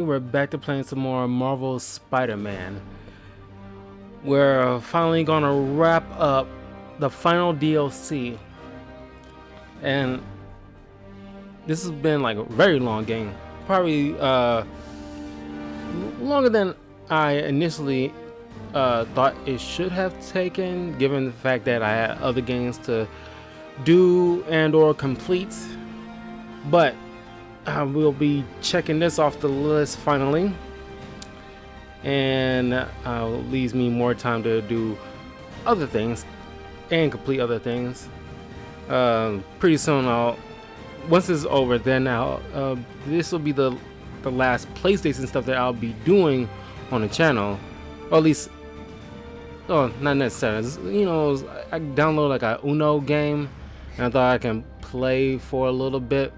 We're back to playing some more Marvel Spider-Man. We're finally gonna wrap up the final DLC, and this has been like a very long game, probably longer than I initially thought it should have taken, given the fact that I had other games to do and or complete. But we'll be checking this off the list finally, and leaves me more time to do other things and complete other things. Pretty soon, once this is over, then this will be the last PlayStation stuff that I'll be doing on the channel, or at least, not necessarily. I downloaded like a Uno game, and I thought I can play for a little bit.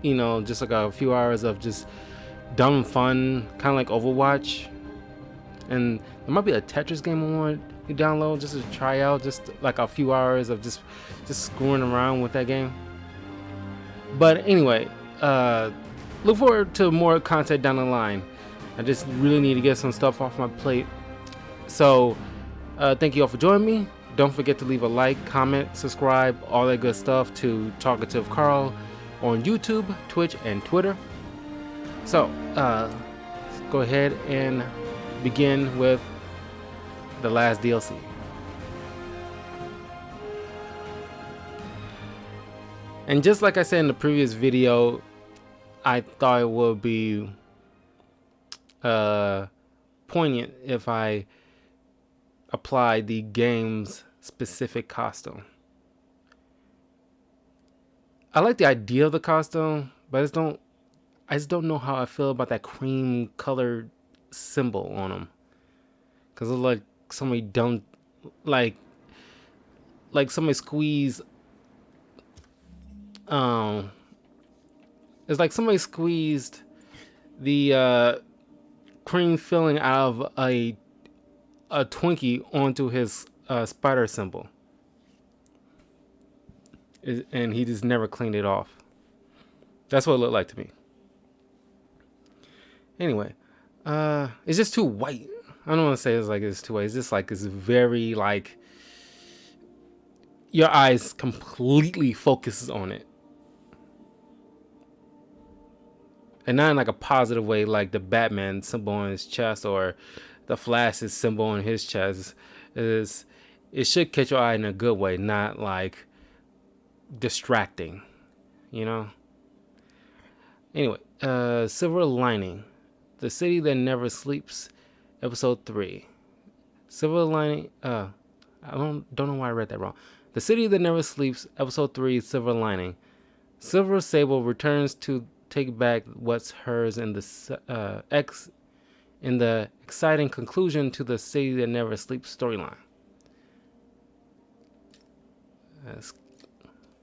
Just like a few hours of just dumb fun, kind of like Overwatch. And there might be a Tetris game I want to download just to try out, just like a few hours of just screwing around with that game. But anyway, look forward to more content down the line. I just really need to get some stuff off my plate. So thank you all for joining me. Don't forget to leave a like, comment, subscribe, all that good stuff to Talkative Carl on YouTube, Twitch, and Twitter. So let's go ahead and begin with the last DLC. And just like I said in the previous video, I thought it would be poignant if I applied the game's specific costume. I like the idea of the costume, but I just don't know how I feel about that cream colored symbol on him, because it's like somebody dumped, like somebody squeezed, it's like somebody squeezed the cream filling out of a Twinkie onto his spider symbol, and he just never cleaned it off. That's what it looked like to me. Anyway, it's just too white. I don't want to say it's too white. It's just like it's very like your eyes completely focuses on it, and not in like a positive way, like the Batman symbol on his chest or the Flash's symbol on his chest. It should catch your eye in a good way, not like distracting, Anyway, Silver Lining, The City That Never Sleeps, Episode 3. Silver Lining, I don't know why I read that wrong. The City That Never Sleeps, Episode 3, Silver Lining. Silver Sable returns to take back what's hers in the exciting conclusion to the City That Never Sleeps storyline.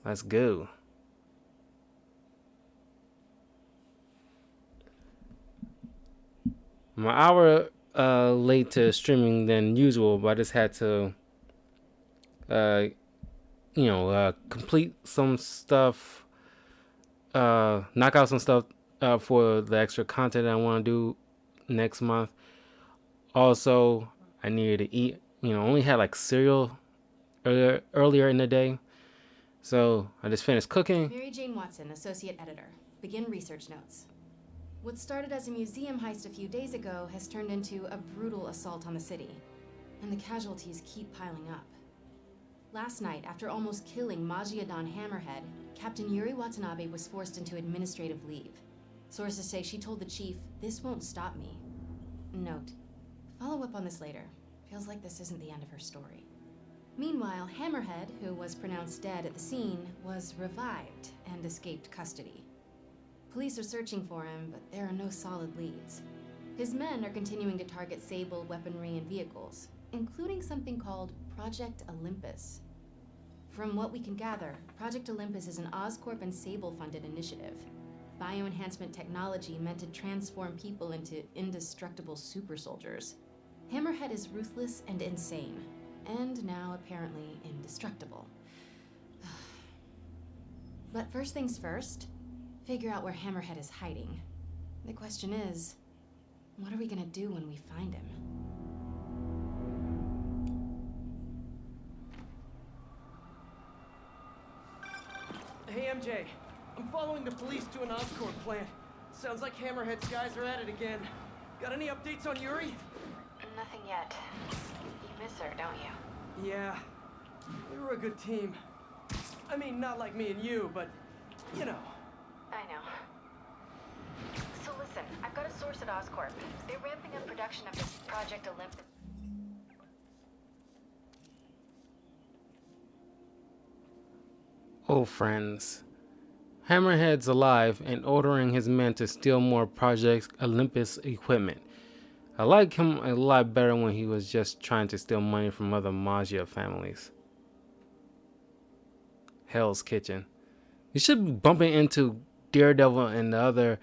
Let's go. I'm an hour late to streaming than usual, but I just had to, complete some stuff, knock out some stuff for the extra content I want to do next month. Also, I needed to eat. Only had like cereal earlier in the day, so I just finished cooking. Mary Jane Watson, Associate Editor. Begin research notes. What started as a museum heist a few days ago has turned into a brutal assault on the city, and the casualties keep piling up. Last night, after almost killing Majiadan Hammerhead, Captain Yuri Watanabe was forced into administrative leave. Sources say she told the chief, "This won't stop me." Note, follow up on this later. Feels like this isn't the end of her story. Meanwhile, Hammerhead, who was pronounced dead at the scene, was revived and escaped custody. Police are searching for him, but there are no solid leads. His men are continuing to target SABLE weaponry and vehicles, including something called Project Olympus. From what we can gather, Project Olympus is an Oscorp and SABLE-funded initiative. Bioenhancement technology meant to transform people into indestructible super soldiers. Hammerhead is ruthless and insane, and now apparently indestructible. But first things first, figure out where Hammerhead is hiding. The question is, What are we gonna do when we find him? Hey, MJ. I'm following the police to an Oscorp plant. Sounds like Hammerhead's guys are at it again. Got any updates on Yuri? Nothing yet. You miss her, don't you? Yeah. We were a good team. I mean, not like me and you, but, you know. I know. So listen, I've got a source at Oscorp. They're ramping up production of this Project Olympus. Oh, friends. Hammerhead's alive and ordering his men to steal more Project Olympus equipment. I like him a lot better when he was just trying to steal money from other Maggia families. Hell's Kitchen. You should be bumping into Daredevil and the other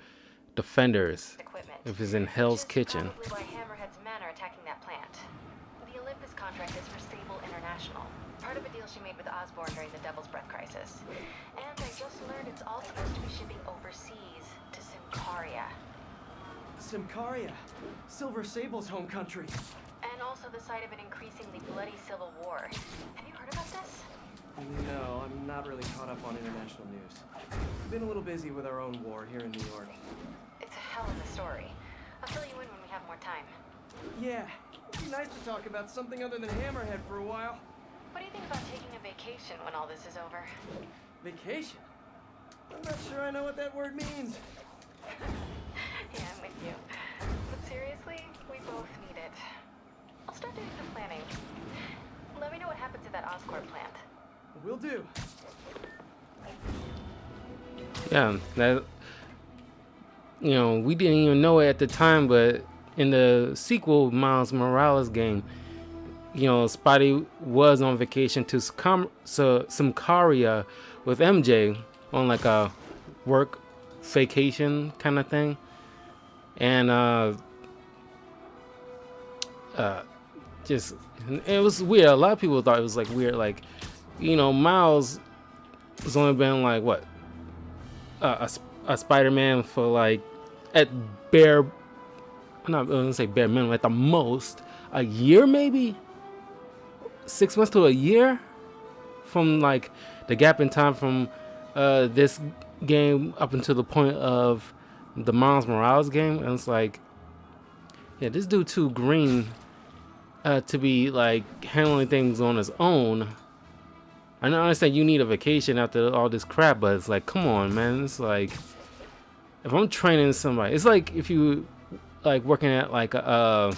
Defenders if it's in Hell's Kitchen. Probably why Hammerhead's men are attacking that plant. The Olympus contract is for SABLE International, part of a deal she made with Osborn during the Devil's Breath crisis. And I just learned it's all supposed to be shipping overseas to Symkaria. Symkaria. Silver Sable's home country. And also the site of an increasingly bloody civil war. Have you heard about this? No, I'm not really caught up on international news. Been a little busy with our own war here in New York. It's a hell of a story. I'll fill you in when we have more time. Yeah, it'd be nice to talk about something other than Hammerhead for a while. What do you think about taking a vacation when all this is over? Vacation? I'm not sure I know what that word means. Yeah, I'm with you. But seriously, we both need it. I'll start doing some planning. Let me know what happens at that Oscorp plant. Will do. Yeah, that, you know, we didn't even know it at the time, but in the sequel Miles Morales game, you know, Spidey was on vacation to Symkaria with MJ on like a work vacation kind of thing. And just, it was weird. A lot of people thought it was like weird, like, you know, Miles has only been like what, a Spider-Man for like at bare, I'm not gonna say bare minimum, at the most a year, maybe 6 months to a year, from like the gap in time from this game up until the point of the Miles Morales game. And it's like, yeah, this dude too green to be like handling things on his own. I know I understand you need a vacation after all this crap, but it's like, come on, man. It's like, if I'm training somebody, it's like if you like working at like a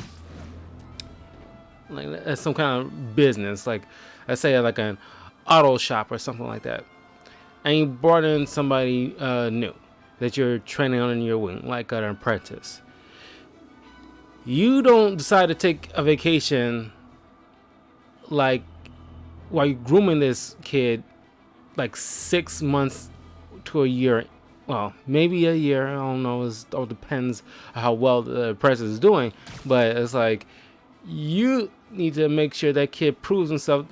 like at some kind of business, like let's say like an auto shop or something like that, and you brought in somebody new that you're training on in your wing, like an apprentice. You don't decide to take a vacation like while you're grooming this kid like 6 months to a year, well, maybe a year, I don't know, it all depends on how well the apprentice is doing, but it's like you need to make sure that kid proves himself,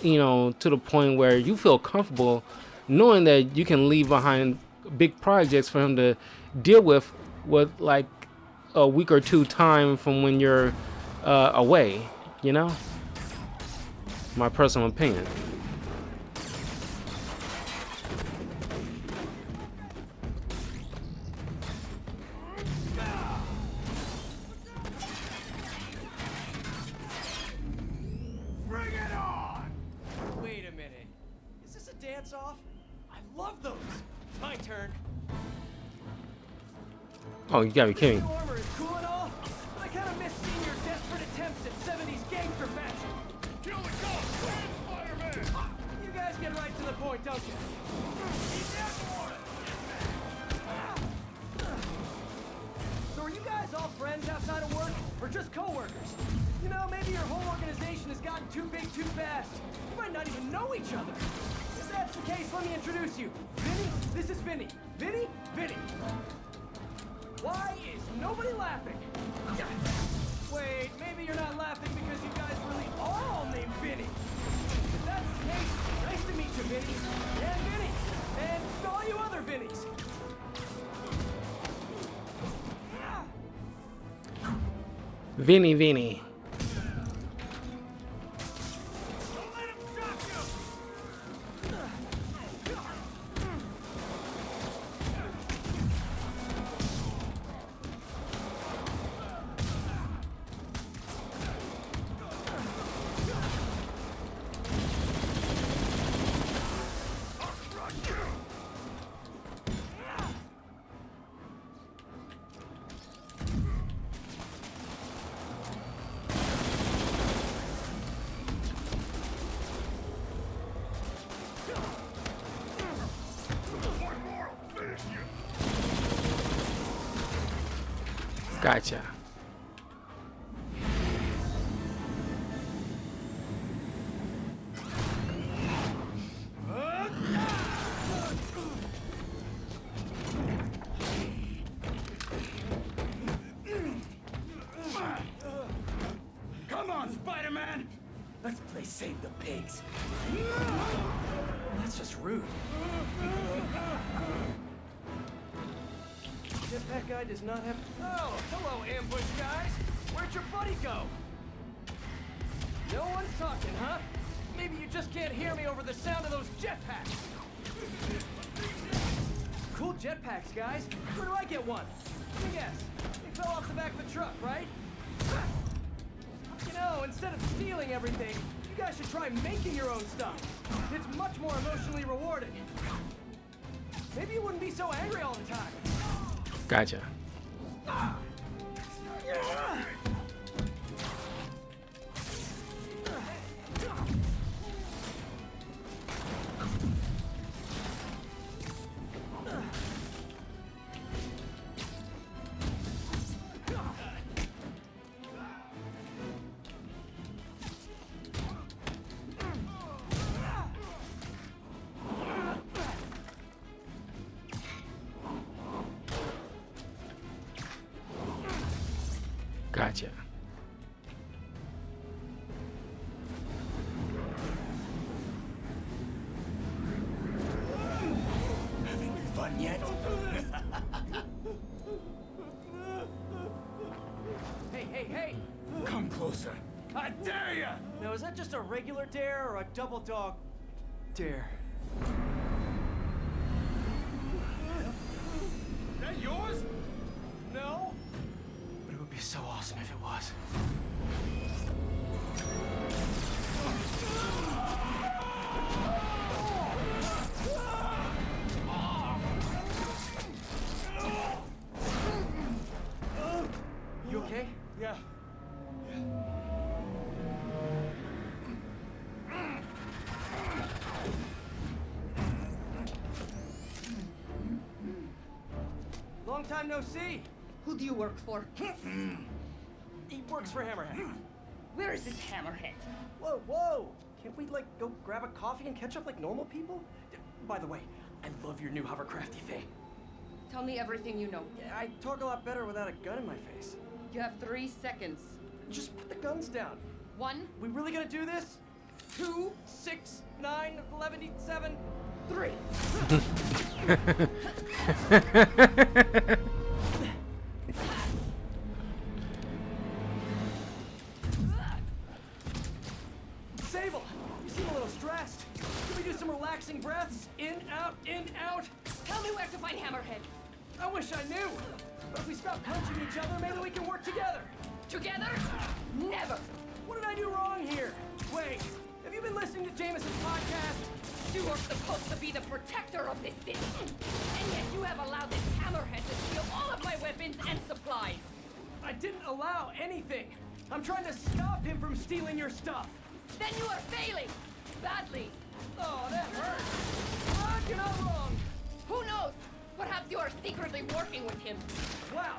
you know, to the point where you feel comfortable knowing that you can leave behind big projects for him to deal with like a week or two time from when you're away, you know? My personal opinion. Bring it on! Wait a minute. Is this a dance-off? I love those. My turn. Oh, you gotta be kidding. New armor is cool and all, but I kind of miss seeing your desperate attempts at 70s gangster fashion. Kill the cops! Spider-Man! You guys get right to the point, don't you? So are you guys all friends outside of work, or just co-workers? You know, maybe your whole organization has gotten too big too fast. You might not even know each other. If that's the case, let me introduce you. Vinny, this is Vinny. Vinny, Vinny. Why is nobody laughing? Wait, maybe you're not laughing because you guys really are all named Vinny. If that's the case, nice to meet you, Vinny. And Vinny. And all you other Vinnies. Vinny Vinny. Don't let him shock you! Gotcha. Come on, Spider-Man! Let's play Save the Pigs. That's just rude. Jetpack guy does not have... Oh, hello, ambush guys! Where'd your buddy go? No one's talking, huh? Maybe you just can't hear me over the sound of those jetpacks. Cool jetpacks, guys. Where do I get one? Let me guess. They fell off the back of the truck, right? You know, instead of stealing everything, you guys should try making your own stuff. It's much more emotionally rewarding. Maybe you wouldn't be so angry all the time. Gotcha. Gotcha. Having fun yet? Hey! Come closer. I dare ya! Now, is that just a regular dare or a double dog dare? That yours? No? But it would be so awesome if it was. You okay? Yeah. Long time no see. Who do you work for? He works for Hammerhead. Where is this hammerhead? Whoa! Can't we, like, go grab a coffee and catch up like normal people? By the way, I love your new hovercrafty thing. Tell me everything you know. I talk a lot better without a gun in my face. You have 3 seconds. Just put the guns down. 1, We really gonna do this? 2, 6, 9, 11, 7, 3. Sable, you seem a little stressed. Can we do some relaxing breaths? In, out, in, out. tell me where to find Hammerhead. I wish I knew. But if we stop punching each other, maybe we can work together. Together? Never. What did I do wrong here? Wait, have you been listening to Jameson's podcast? You are supposed to be the protector of this city. And yet you have allowed this hammerhead to steal all of my weapons and supplies. I didn't allow anything. I'm trying to stop him from stealing your stuff. Then you are failing. Badly. Oh, that hurt. But you're not wrong. Who knows? Perhaps you are secretly working with him. Wow,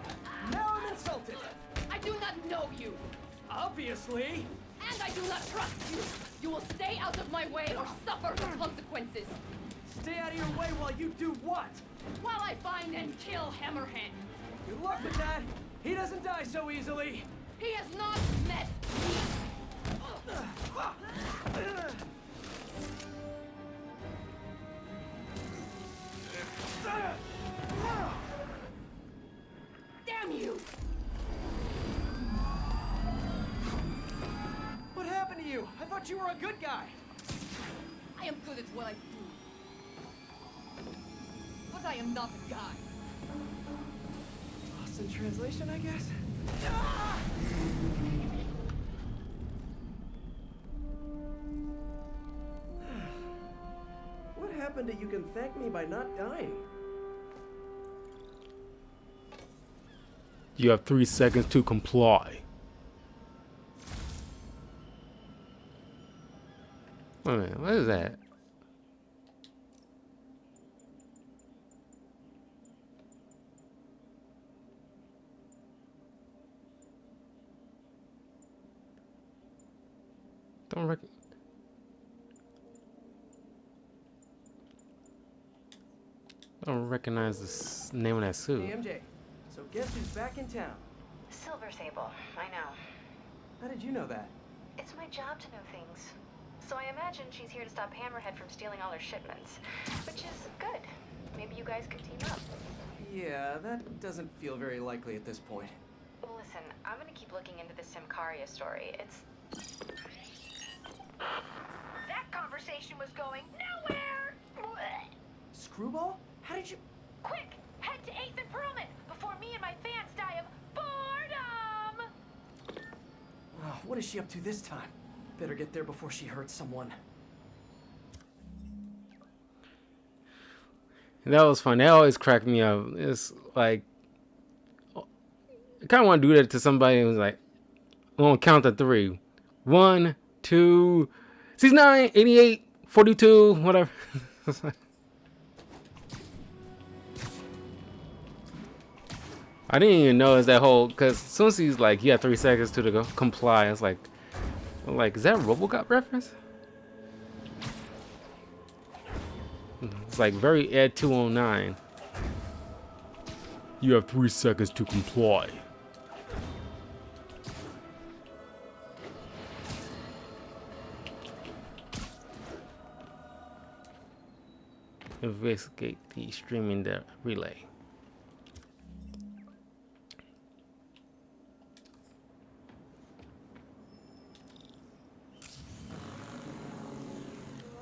now I'm insulted. I do not know you. Obviously. And I do not trust you. You will stay out of my way or suffer the consequences. Stay out of your way while you do what? While I find and kill Hammerhead. Good luck with that. He doesn't die so easily. He has not met me. Damn you! thought you were a good guy. I am good at what I do. But I am not a guy. Lost in translation, I guess. Ah! What happened to you can thank me by not dying? You have 3 seconds to comply. Wait a minute, what is that? Don't recognize the name of that suit. Hey, MJ. So guess who's back in town? Silver Sable, I know. How did you know that? It's my job to know things. So I imagine she's here to stop Hammerhead from stealing all her shipments. Which is good. Maybe you guys could team up. Yeah, that doesn't feel very likely at this point. Well, listen, I'm gonna keep looking into the Simcaria story. It's... That conversation was going nowhere! Screwball? How did you... Quick! Head to 8th and Perlman before me and my fans die of boredom! Oh, what is she up to this time? Better get there before she hurts someone. That was fun. That always cracked me up. It's like, I kind of want to do that to somebody who's like, I'm going to count to 3. 1, 2, 69, 88, 42, whatever. I didn't even notice that whole, because as soon as he's like, you have 3 seconds to go comply, it's like, is that a RoboCop reference? It's like very Ed 209. You have 3 seconds to comply. Investigate the streaming relay.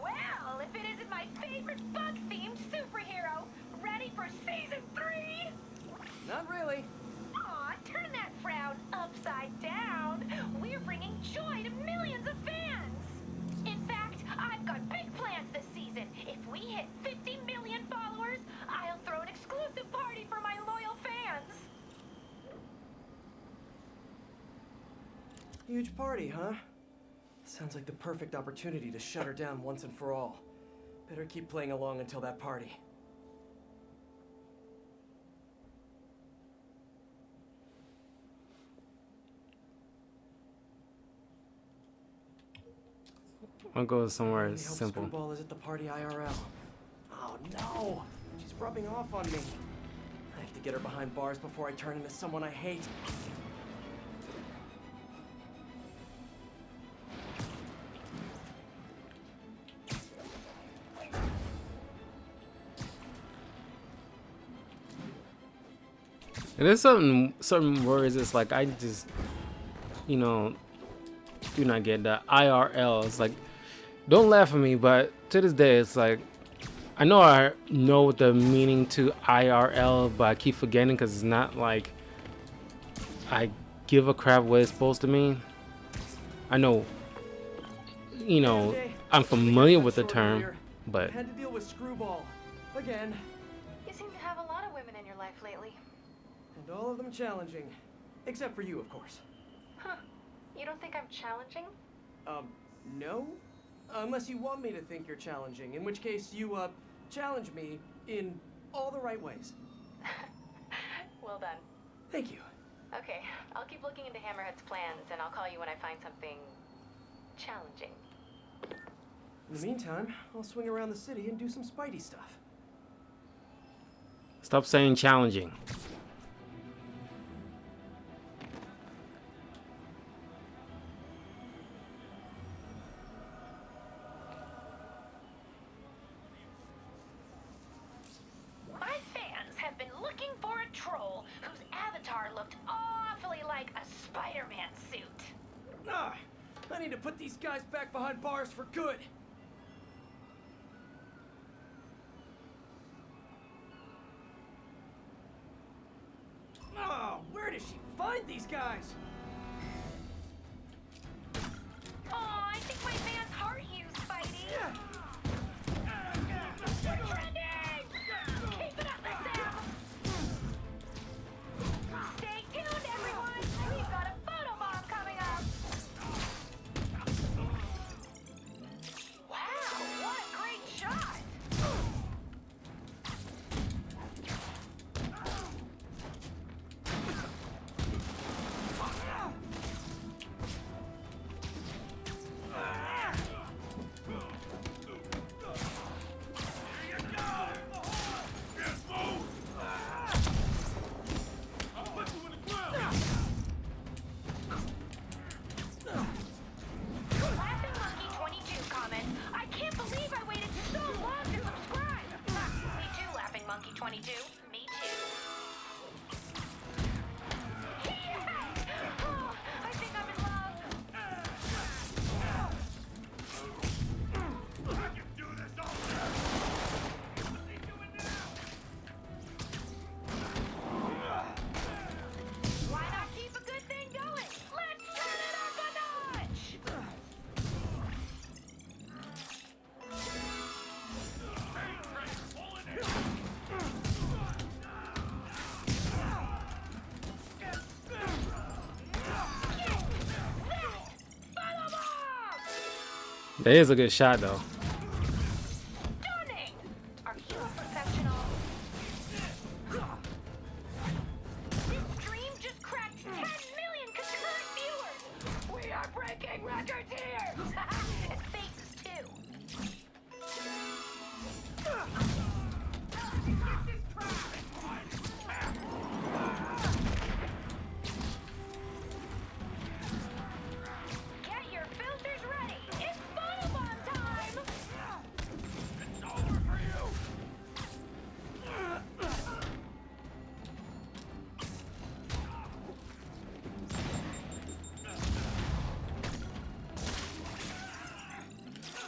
Well, if it isn't my favorite bug-themed superhero, ready for season 3? Not really. Aw, turn that frown upside down. We're bringing joy to millions of fans. In fact, I've got big plans this season. If we hit 50 million followers, I'll throw an exclusive party for my loyal fans. Huge party, huh? Sounds like the perfect opportunity to shut her down once and for all. Better keep playing along until that party. I'll go somewhere Really hope simple. Screwball is at the party IRL. Oh no! She's rubbing off on me. I have to get her behind bars before I turn into someone I hate. And there's certain words it's like I just, you know, do not get the IRL. It's like, don't laugh at me, but to this day it's like I know the meaning to IRL, but I keep forgetting because it's not like I give a crap what it's supposed to mean. I know, you know, I'm familiar with the term, but I had to deal with Screwball again, You seem to have a lot of women in your life lately. and all of them challenging, except for you, of course. Huh. You don't think I'm challenging? No? Unless you want me to think you're challenging, in which case you, challenge me in all the right ways. Well done. Thank you. Okay, I'll keep looking into Hammerhead's plans, and I'll call you when I find something challenging. In the meantime, I'll swing around the city and do some Spidey stuff. stop saying challenging. My fans have been looking for a troll whose avatar looked awfully like a Spider-Man suit. Ah, I need to put these guys back behind bars for good. Oh, where did she find these guys? Oh, I think my fans heart you, Spidey. You're trending! Keep it up, Sam! Stay tuned, everyone! We've got a photo bomb coming up! Wow, what a great shot! Laughing Monkey 22 comments, I can't believe I waited so long to subscribe! Me too, Laughing Monkey 22. Me too. Yes! Oh, I think I'm in love. I can do this all day. What's he doing now? Why not keep a good thing going? Let's turn it up a notch! Hey, Trey, pull it in. Photo bomb! That is a good shot though. Stunning! Are you a professional? This stream just cracked 10 million concurrent viewers! We are breaking records here! And faces too! Get your filters ready! It's photo bomb time! It's over for you.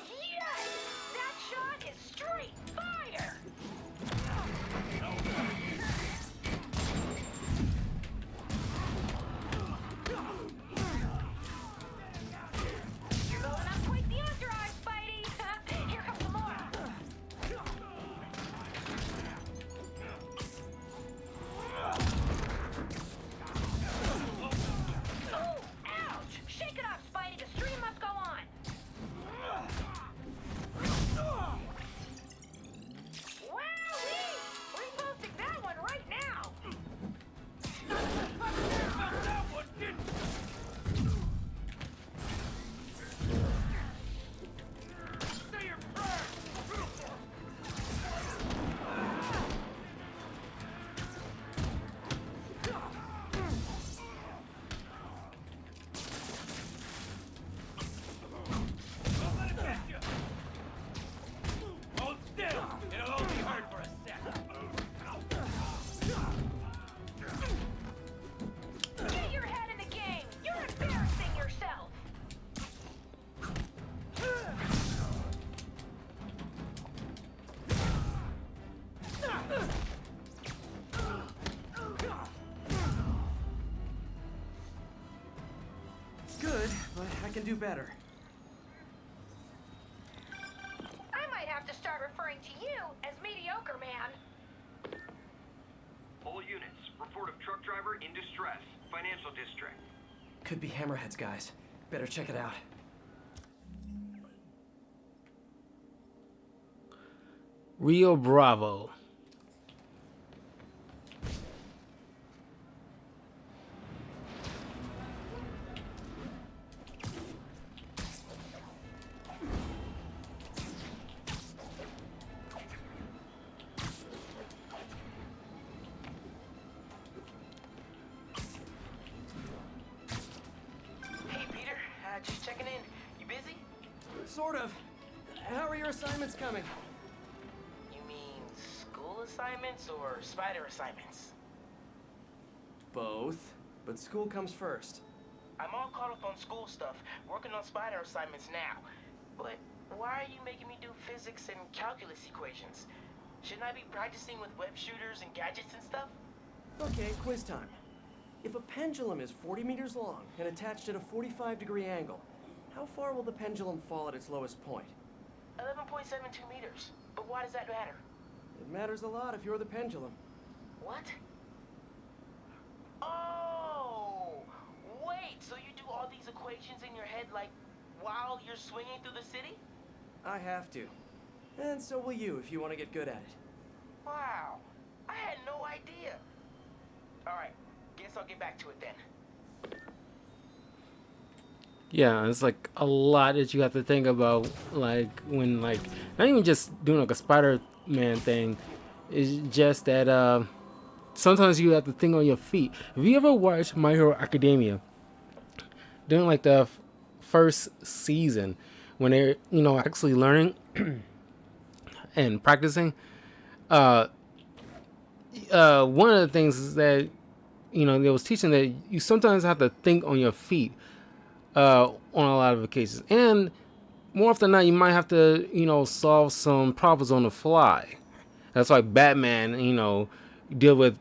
Yes! That shot is straight fire! You're going up quite the overdrive, Spidey! Here comes some more! Oh, ouch! Shake it off, Spidey! The stream must go on! Wowee! Reposting that one right now! That one didn't. Say your prayers. Don't let it get you. Hold still. It'll only hurt for a second. Get your head in the game! You're embarrassing yourself! Good, but I can do better. I might have to start referring to you as Mediocre Man. All units, report of truck driver in distress. Financial district. Could be Hammerheads, guys. Better check it out. Rio Bravo. Hey, Peter. Just checking in. You busy? Sort of. How are your assignments coming? You mean school assignments or spider assignments? Both, but school comes first. I'm all caught up on school stuff, working on spider assignments now. But why are you making me do physics and calculus equations? Shouldn't I be practicing with web shooters and gadgets and stuff? Okay, quiz time. If a pendulum is 40 meters long and attached at a 45-degree angle, how far will the pendulum fall at its lowest point? 11.72 meters. But why does that matter? It matters a lot if you're the pendulum. What? Oh! Wait, so you do all these equations in your head like while you're swinging through the city? I have to. And so will you if you want to get good at it. Wow, I had no idea. All right, guess I'll get back to it then. Yeah, it's like a lot that you have to think about, like when like not even just doing like a Spider-Man thing. It's just that sometimes you have to think on your feet. Have you ever watched My Hero Academia? During like the first season, when they're actually learning and practicing, one of the things is that they was teaching that you sometimes have to think on your feet on a lot of occasions, and more often than not, you might have to solve some problems on the fly. That's like Batman, deal with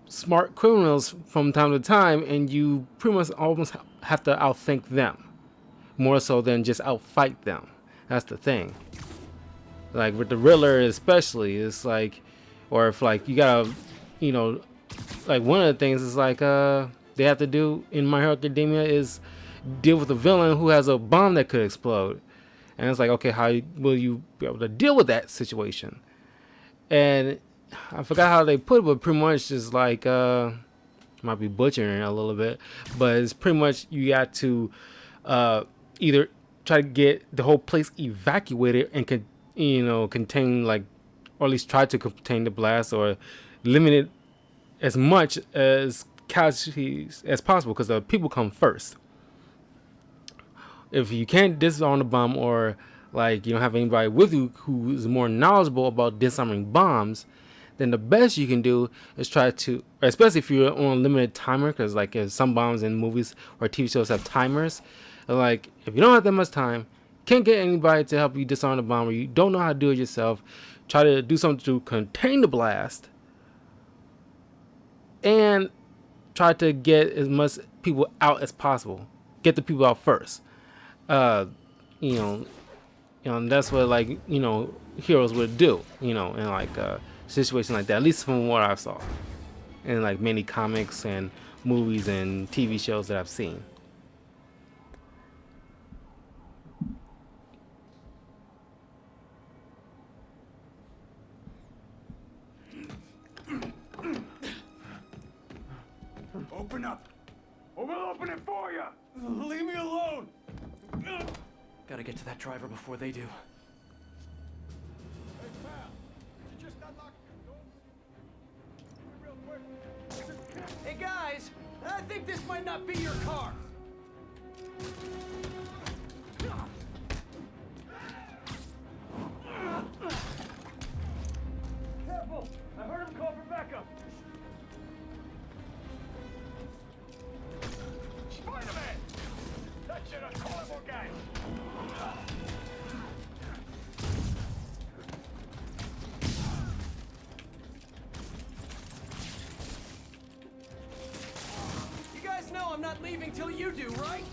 smart criminals from time to time, and you pretty much almost have to outthink them more so than just outfight them. That's the thing. Like with the Riddler especially, it's like, or if like you gotta, like one of the things is like they have to do in My Hero Academia is deal with a villain who has a bomb that could explode, and it's like, okay, how will you be able to deal with that situation? And I forgot how they put it, but pretty much just like might be butchering it a little bit, but it's pretty much you got to either try to get the whole place evacuated and contain, like, or at least try to contain the blast or limit it as much as casualties as possible, because the people come first. If you can't disarm the bomb, or like you don't have anybody with you who is more knowledgeable about disarming bombs, then the best you can do is try to, especially if you're on a limited timer, because like some bombs in movies or TV shows have timers. Like if you don't have that much time, can't get anybody to help you disarm the bomb, or you don't know how to do it yourself, try to do something to contain the blast and try to get as much people out as possible. Get the people out first. And that's what like heroes would do. In like a situation like that. At least from what I saw in like many comics and movies and TV shows that I've seen. Open up, or we'll open it for you. Leave me alone! Gotta get to that driver before they do. Hey, pal, did you just unlock the door? Real quick. Hey guys, I think this might not be your car. Careful! I heard him call for backup. Spider-Man! That shit will call more guys. You guys know I'm not leaving till you do, right?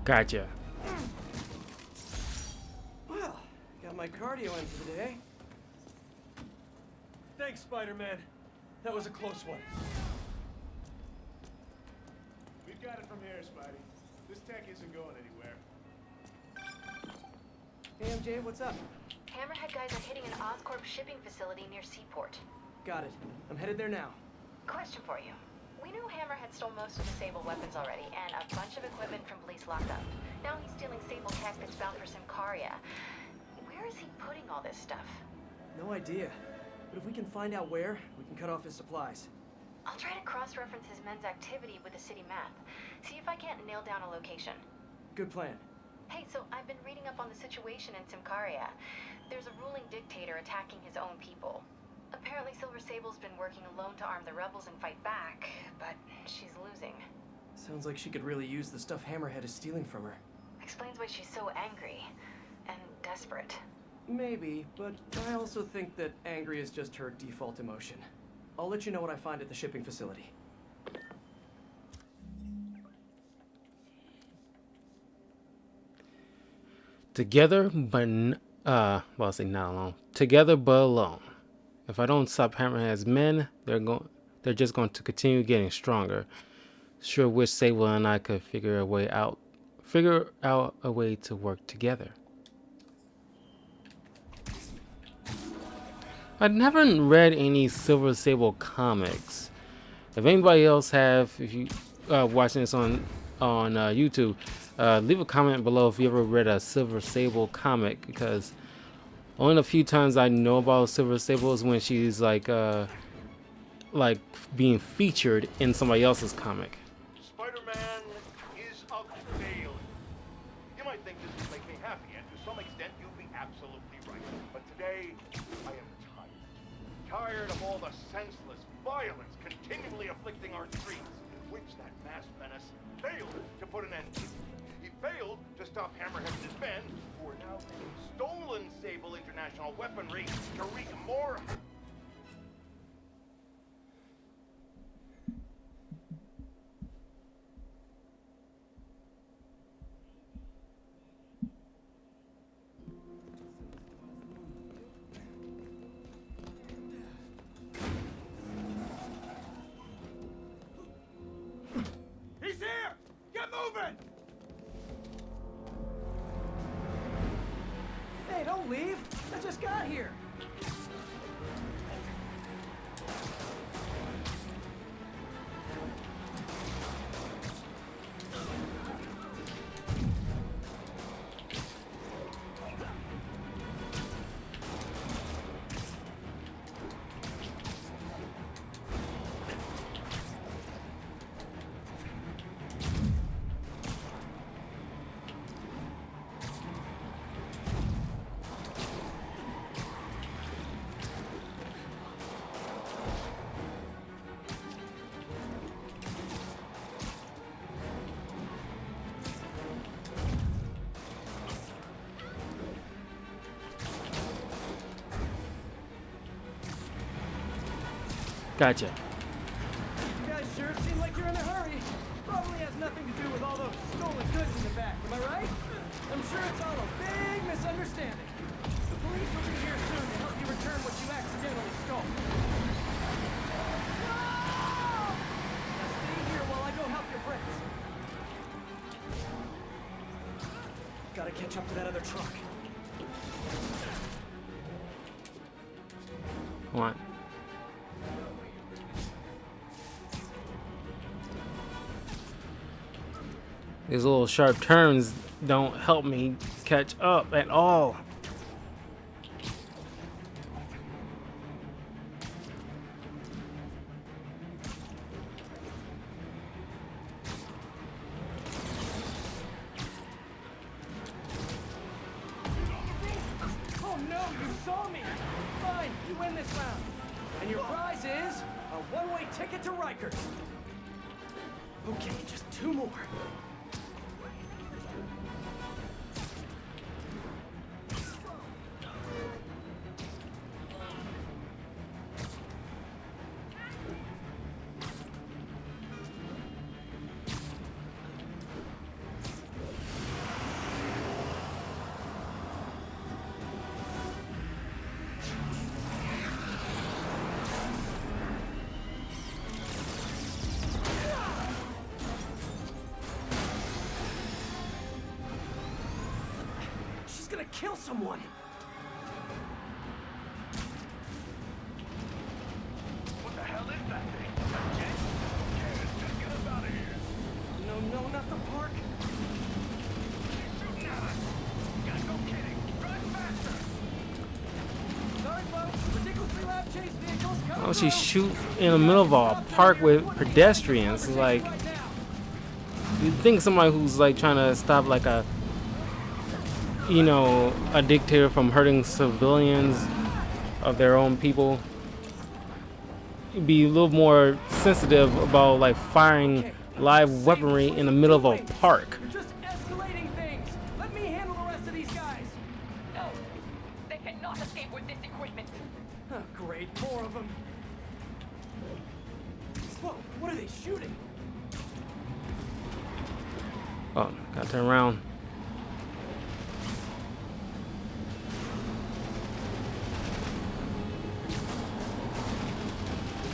Gotcha. Well, got my cardio in for the day. Thanks, Spider-Man. That was a close one. We've got it from here, Spidey. This tech isn't going anywhere. Hey, MJ, what's up? Hammerhead guys are hitting an Oscorp shipping facility near Seaport. Got it. I'm headed there now. Question for you. We knew Hammerhead stole most of the SABLE weapons already, and a bunch of equipment from police lockup. Now he's stealing SABLE tech that's bound for Symkaria. Where is he putting all this stuff? No idea. But if we can find out where, we can cut off his supplies. I'll try to cross-reference his men's activity with the city map. See if I can't nail down a location. Good plan. Hey, so I've been reading up on the situation in Symkaria. There's a ruling dictator attacking his own people. Apparently Silver Sable's been working alone to arm the rebels and fight back, but she's losing. Sounds like she could really use the stuff Hammerhead is stealing from her. Explains why she's so angry and desperate. Maybe, but I also think that angry is just her default emotion. I'll let you know what I find at the shipping facility. Together, but well, I'll say not alone. Together, but alone. If I don't stop Hammerhead's men, they're just going to continue getting stronger. Sure wish Sable and I could figure out a way to work together. I haven't read any Silver Sable comics. If anybody else have, if you watching this on YouTube, leave a comment below if you ever read a Silver Sable comic, because only a few times I know about Silver Sable is when she's like being featured in somebody else's comic. Spider-Man is a failure. You might think this would make me happy, and to some extent you'd be absolutely right. But today, I am tired of all the senseless violence continually afflicting our streets, which that masked menace failed to put an end to. He failed to stop Hammerhead and his men, who are now using stolen SABLE International weaponry to wreak more. He's here! Get moving! Hey, don't leave! I just got here! Gotcha. You guys sure seem like you're in a hurry. Probably has nothing to do with all those stolen goods in the back, am I right? I'm sure it's all a big misunderstanding. The police will be here soon to help you return what you accidentally stole. No! Now stay here while I go help your friends. Gotta catch up to that other truck. Come on. These little sharp turns don't help me catch up at all. Oh no, you saw me! Fine, you win this round. And your prize is a one-way ticket to Rikers. Okay, just two more. kill someone. What the hell is that thing? A jet? Okay, let's just get us out of here. No, not the park. She's shooting at us. Gotta go kidding. Drive faster. Sorry, folks. Ridiculously loud chase vehicles coming Oh, she through. shoot in the middle of a park with pedestrians. Like, Right now. you'd think somebody who's like trying to stop like a, you know, a dictator from hurting civilians of their own people, be a little more sensitive about like firing live weaponry in the middle of a park. You're just escalating things. Let me handle the rest of these guys. No, they cannot escape with this equipment. Oh, great, more of them. Whoa, what are they shooting? Oh, gotta turn around.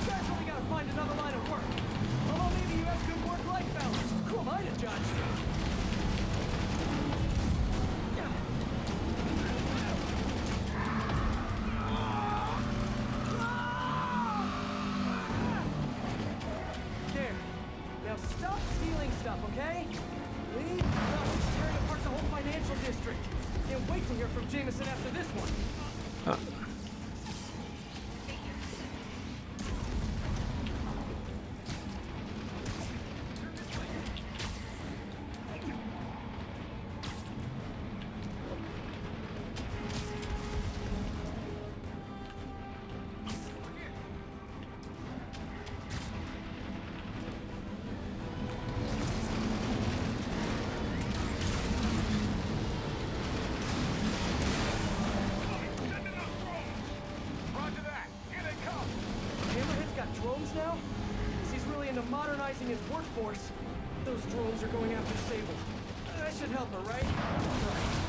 You guys really gotta find another line of work. Although maybe you have good work-life balance. Who am I to judge? There. Now stop stealing stuff, okay? Leave. Gosh, it's tearing apart the whole financial district. Can't wait to hear from Jameson after this one. Roger that. Here they come. Hammerhead's got drones now? He's really into modernizing his workforce. Those drones are going after SABLE. I should help her, right? Right.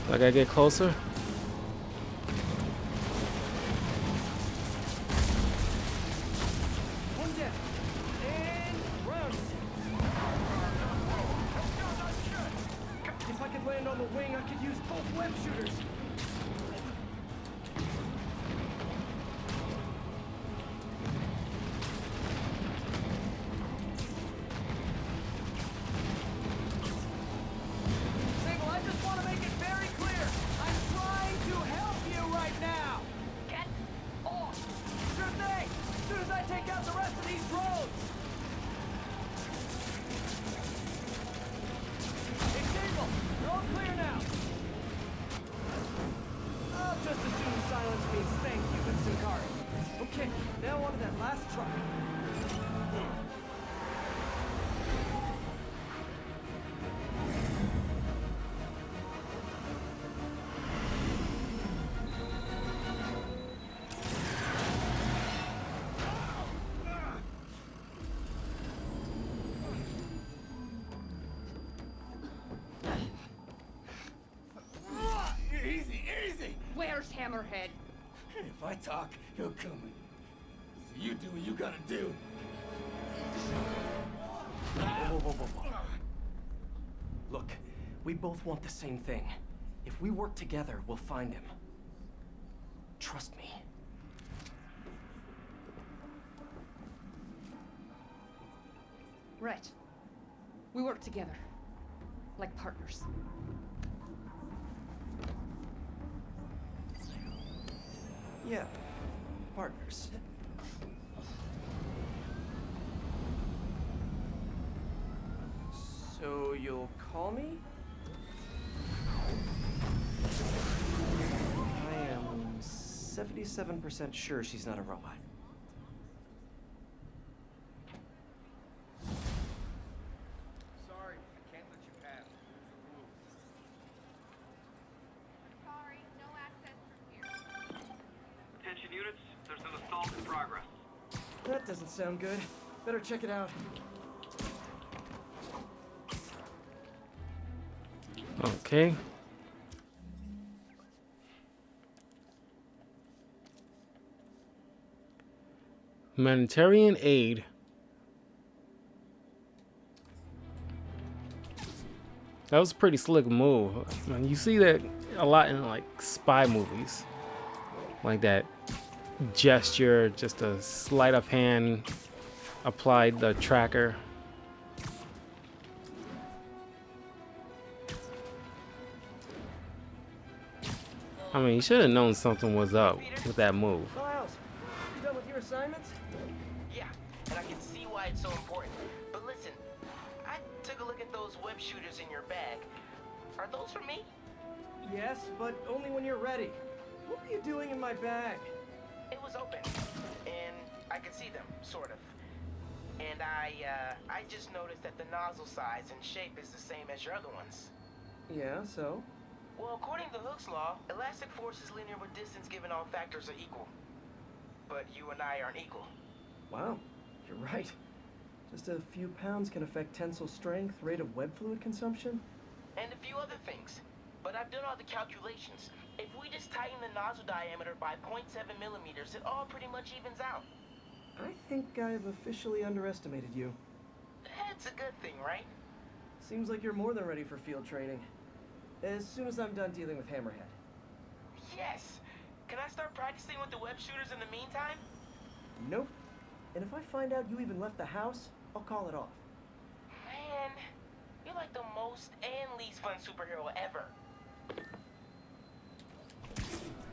I gotta get closer. One down. And round. If I could land on the wing, I could use both web shooters. Sable, I just want to make it very clear. I'm trying to help you right now. Get off! Sure thing. As soon as I take out the rest of these drones. Hey, Sable, you're all clear now. I'll just assume silence means thank you, Vincent Card. Okay, now on to that last truck. Easy, easy. Where's Hammerhead? If I talk, he'll kill me. So you do what you gotta do. Whoa. Look, we both want the same thing. If we work together, we'll find him. Trust me. Right. We work together. Like partners. Yeah, partners. So you'll call me? I am 77% sure she's not a robot. Sorry, I can't let you pass. Sorry, no access from here. Attention units, there's an assault in progress. That doesn't sound good. Better check it out. Okay. Humanitarian aid. That was a pretty slick move. Man, you see that a lot in like spy movies. Like that gesture, just a sleight of hand applied the tracker. I mean, you should have known something was up with that move. Miles, you done with your assignments? Yeah, and I can see why it's so important. But listen, I took a look at those web shooters in your bag. Are those for me? Yes, but only when you're ready. What were you doing in my bag? It was open, and I could see them, sort of. And I just noticed that the nozzle size and shape is the same as your other ones. Yeah, so? Well, according to Hooke's law, elastic force is linear with distance given all factors are equal. But you and I aren't equal. Wow, you're right. Just a few pounds can affect tensile strength, rate of web fluid consumption. And a few other things. But I've done all the calculations. If we just tighten the nozzle diameter by 0.7 millimeters, it all pretty much evens out. I think I've officially underestimated you. That's a good thing, right? Seems like you're more than ready for field training. As soon as I'm done dealing with Hammerhead. Yes! Can I start practicing with the web shooters in the meantime? Nope. And if I find out you even left the house, I'll call it off. Man, you're like the most and least fun superhero ever.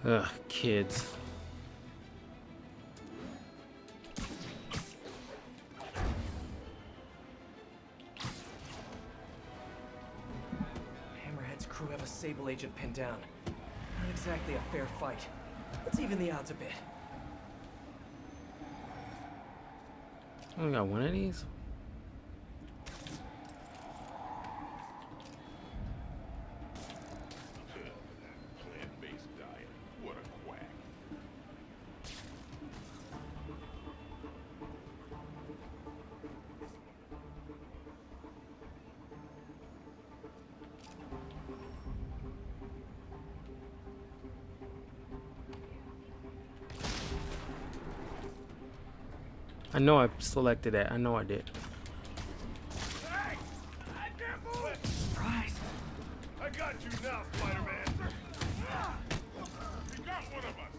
Ugh, kids. Hammerhead's crew have a SABLE agent pinned down. Not exactly a fair fight. Let's even the odds a bit. Only got one of these? Plant-based diet. What a quack. I know I selected that. I know I did. Hey! I can't move! Surprise! I got you now, Spider-Man! You got one of us!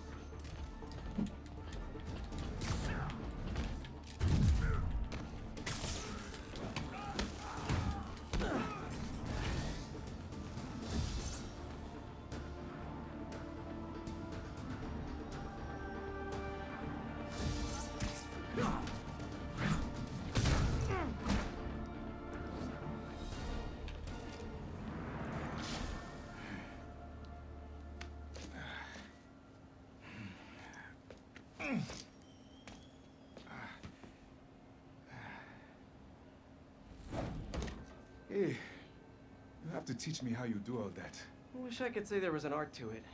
Hey, you have to teach me how you do all that. I wish I could say there was an art to it.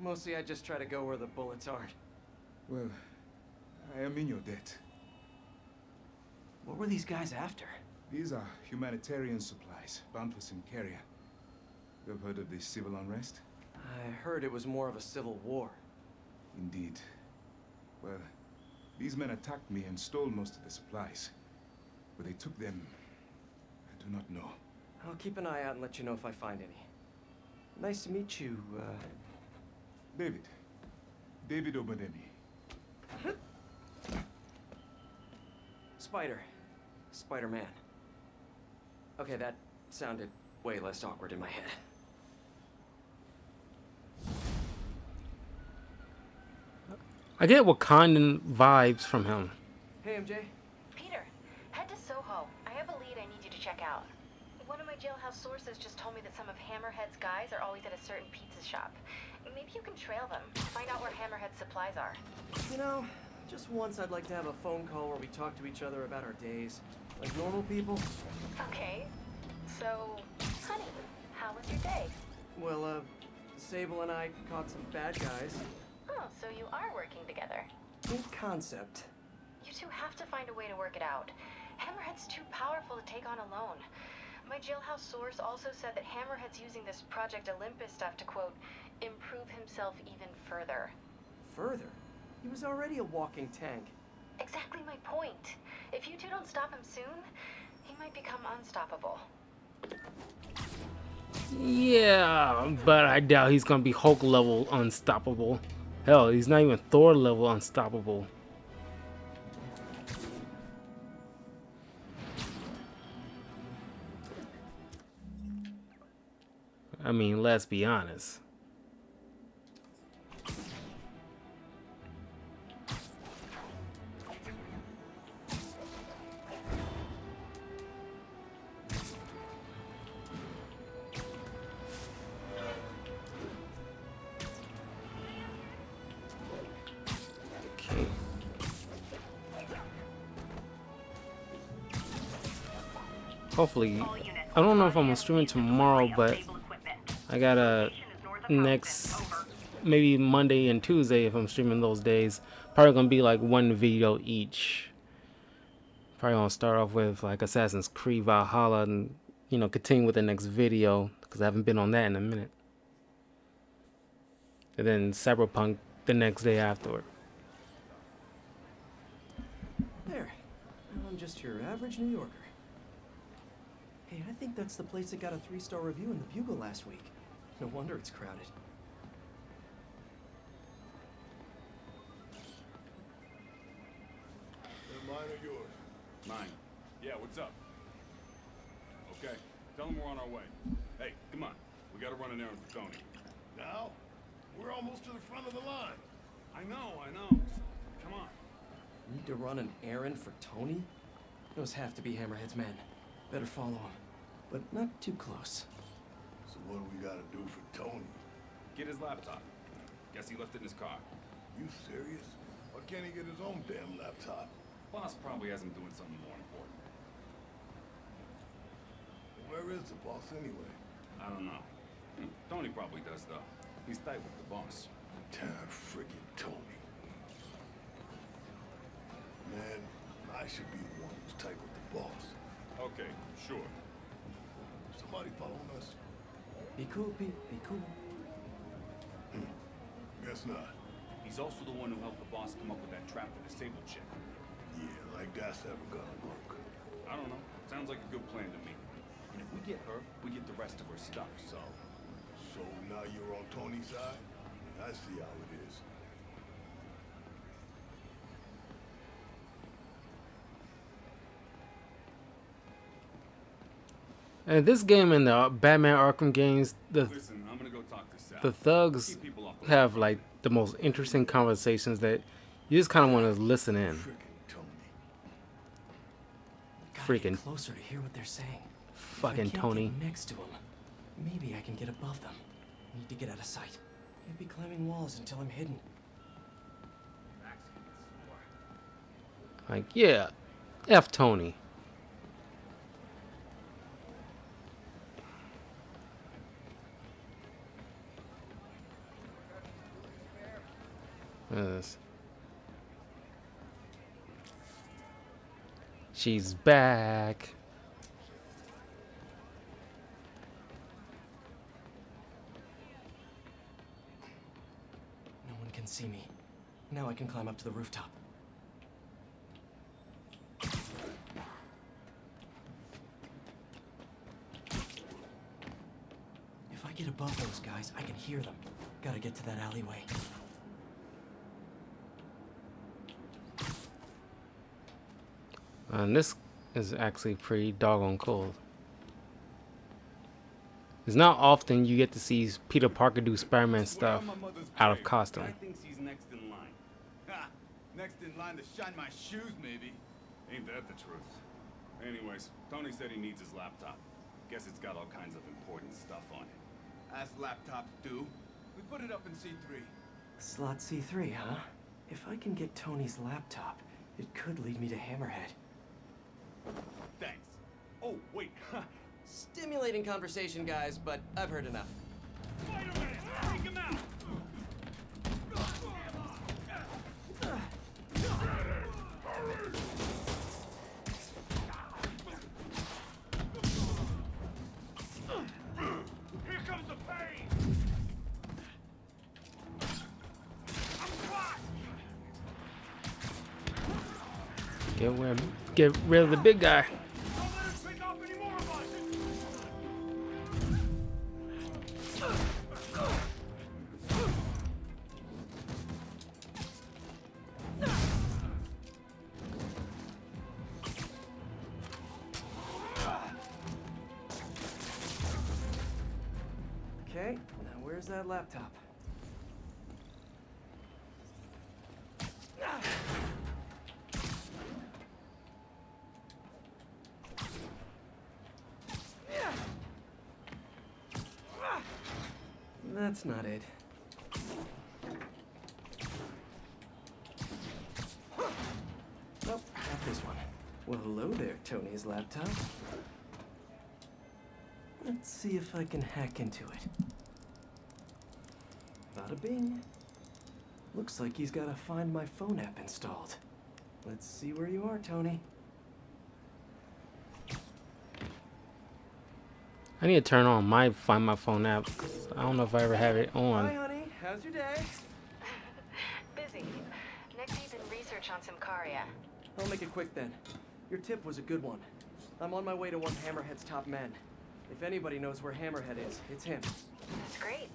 Mostly I just try to go where the bullets aren't. Well, I am in your debt. What were these guys after? These are humanitarian supplies bound for Syncaria. You have heard of the civil unrest? I heard it was more of a civil war. Indeed. Well, these men attacked me and stole most of the supplies. Where they took them, I do not know. I'll keep an eye out and let you know if I find any. Nice to meet you, David. David Obademi. Spider. Spider-Man. Okay, that sounded way less awkward in my head. I get Wakandan vibes from him. Hey, MJ. Peter, head to Soho. I have a lead I need you to check out. One of my jailhouse sources just told me that some of Hammerhead's guys are always at a certain pizza shop. Maybe you can trail them, find out where Hammerhead's supplies are. You know, just once I'd like to have a phone call where we talk to each other about our days. Like normal people. Okay, so, honey, how was your day? Well, Sable and I caught some bad guys. Oh, so you are working together. In concept. You two have to find a way to work it out. Hammerhead's too powerful to take on alone. My jailhouse source also said that Hammerhead's using this Project Olympus stuff to, quote, improve himself even further. Further? He was already a walking tank. Exactly my point. If you two don't stop him soon, he might become unstoppable. Yeah, but I doubt he's gonna be Hulk level unstoppable. Hell, he's not even Thor level unstoppable. I mean, let's be honest. Okay. Hopefully, I don't know if I'm gonna stream it tomorrow, but I gotta next maybe Monday and Tuesday if I'm streaming those days. Probably gonna be like one video each. Probably gonna start off with like Assassin's Creed Valhalla and continue with the next video because I haven't been on that in a minute. And then Cyberpunk the next day afterward. There. Well, I'm just your average New Yorker. Hey, I think that's the place that got a 3-star review in the Bugle last week. No wonder it's crowded. Mine or yours? Mine. Yeah, what's up? Okay, tell him we're on our way. Hey, come on. We gotta run an errand for Tony. Now? We're almost to the front of the line. I know. Come on. Need to run an errand for Tony? Those have to be Hammerhead's men. Better follow him, but not too close. So what do we gotta do for Tony? Get his laptop. Guess he left it in his car. You serious? Why can't he get his own damn laptop? Boss probably has him doing something more important. Where is the boss anyway? I don't know. Tony probably does, though. He's tight with the boss. Damn friggin' Tony. Man, I should be the one who's tight with the boss. Okay, sure. Somebody following us? Be cool, Pete. Be cool. Guess not. He's also the one who helped the boss come up with that trap for the SABLE chick. Yeah, like that's ever gonna work. I don't know. Sounds like a good plan to me. And if we get her, we get the rest of her stuff, so... So now you're on Tony's side? I see how it is. And this game and the Batman Arkham games, Listen, I'm gonna go talk to Sal. the thugs Keep people off the have like the most interesting conversations that you just kind of want to listen in. Friggin' Tony. Gotta Freaking- get closer to hear what they're saying. Fucking If I can't Tony. Get next to him. Maybe I can get above them. Need to get out of sight. Can't be climbing walls until I'm hidden. Like, yeah, F Tony. Yes. She's back. No one can see me. Now I can climb up to the rooftop. If I get above those guys, I can hear them. Gotta get to that alleyway. And this is actually pretty doggone cool. It's not often you get to see Peter Parker do Spider-Man stuff out of costume. Guy thinks he's next in line. Ha! Next in line to shine my shoes, maybe. Ain't that the truth? Anyways, Tony said he needs his laptop. Guess it's got all kinds of important stuff on it. As laptops do. We put it up in C3. Slot C3, huh? If I can get Tony's laptop, it could lead me to Hammerhead. Thanks. Oh, wait. Stimulating conversation, guys, but I've heard enough. Spider-Man! Take him out! Here comes the pain! I'm caught! Get rid of the big guy. Don't let us pick off any more of us! Okay, now where's that laptop? That's not it. Nope, not this one. Well, hello there, Tony's laptop. Let's see if I can hack into it. Bada bing. Looks like he's got a Find My Phone app installed. Let's see where you are, Tony. I need to turn on my Find My Phone app. I don't know if I ever have it Hi, on. honey. How's your day? Busy. Next deep in research on Symkaria. I'll make it quick then. Your tip was a good one. I'm on my way to one of Hammerhead's top men. If anybody knows where Hammerhead is, it's him. That's great.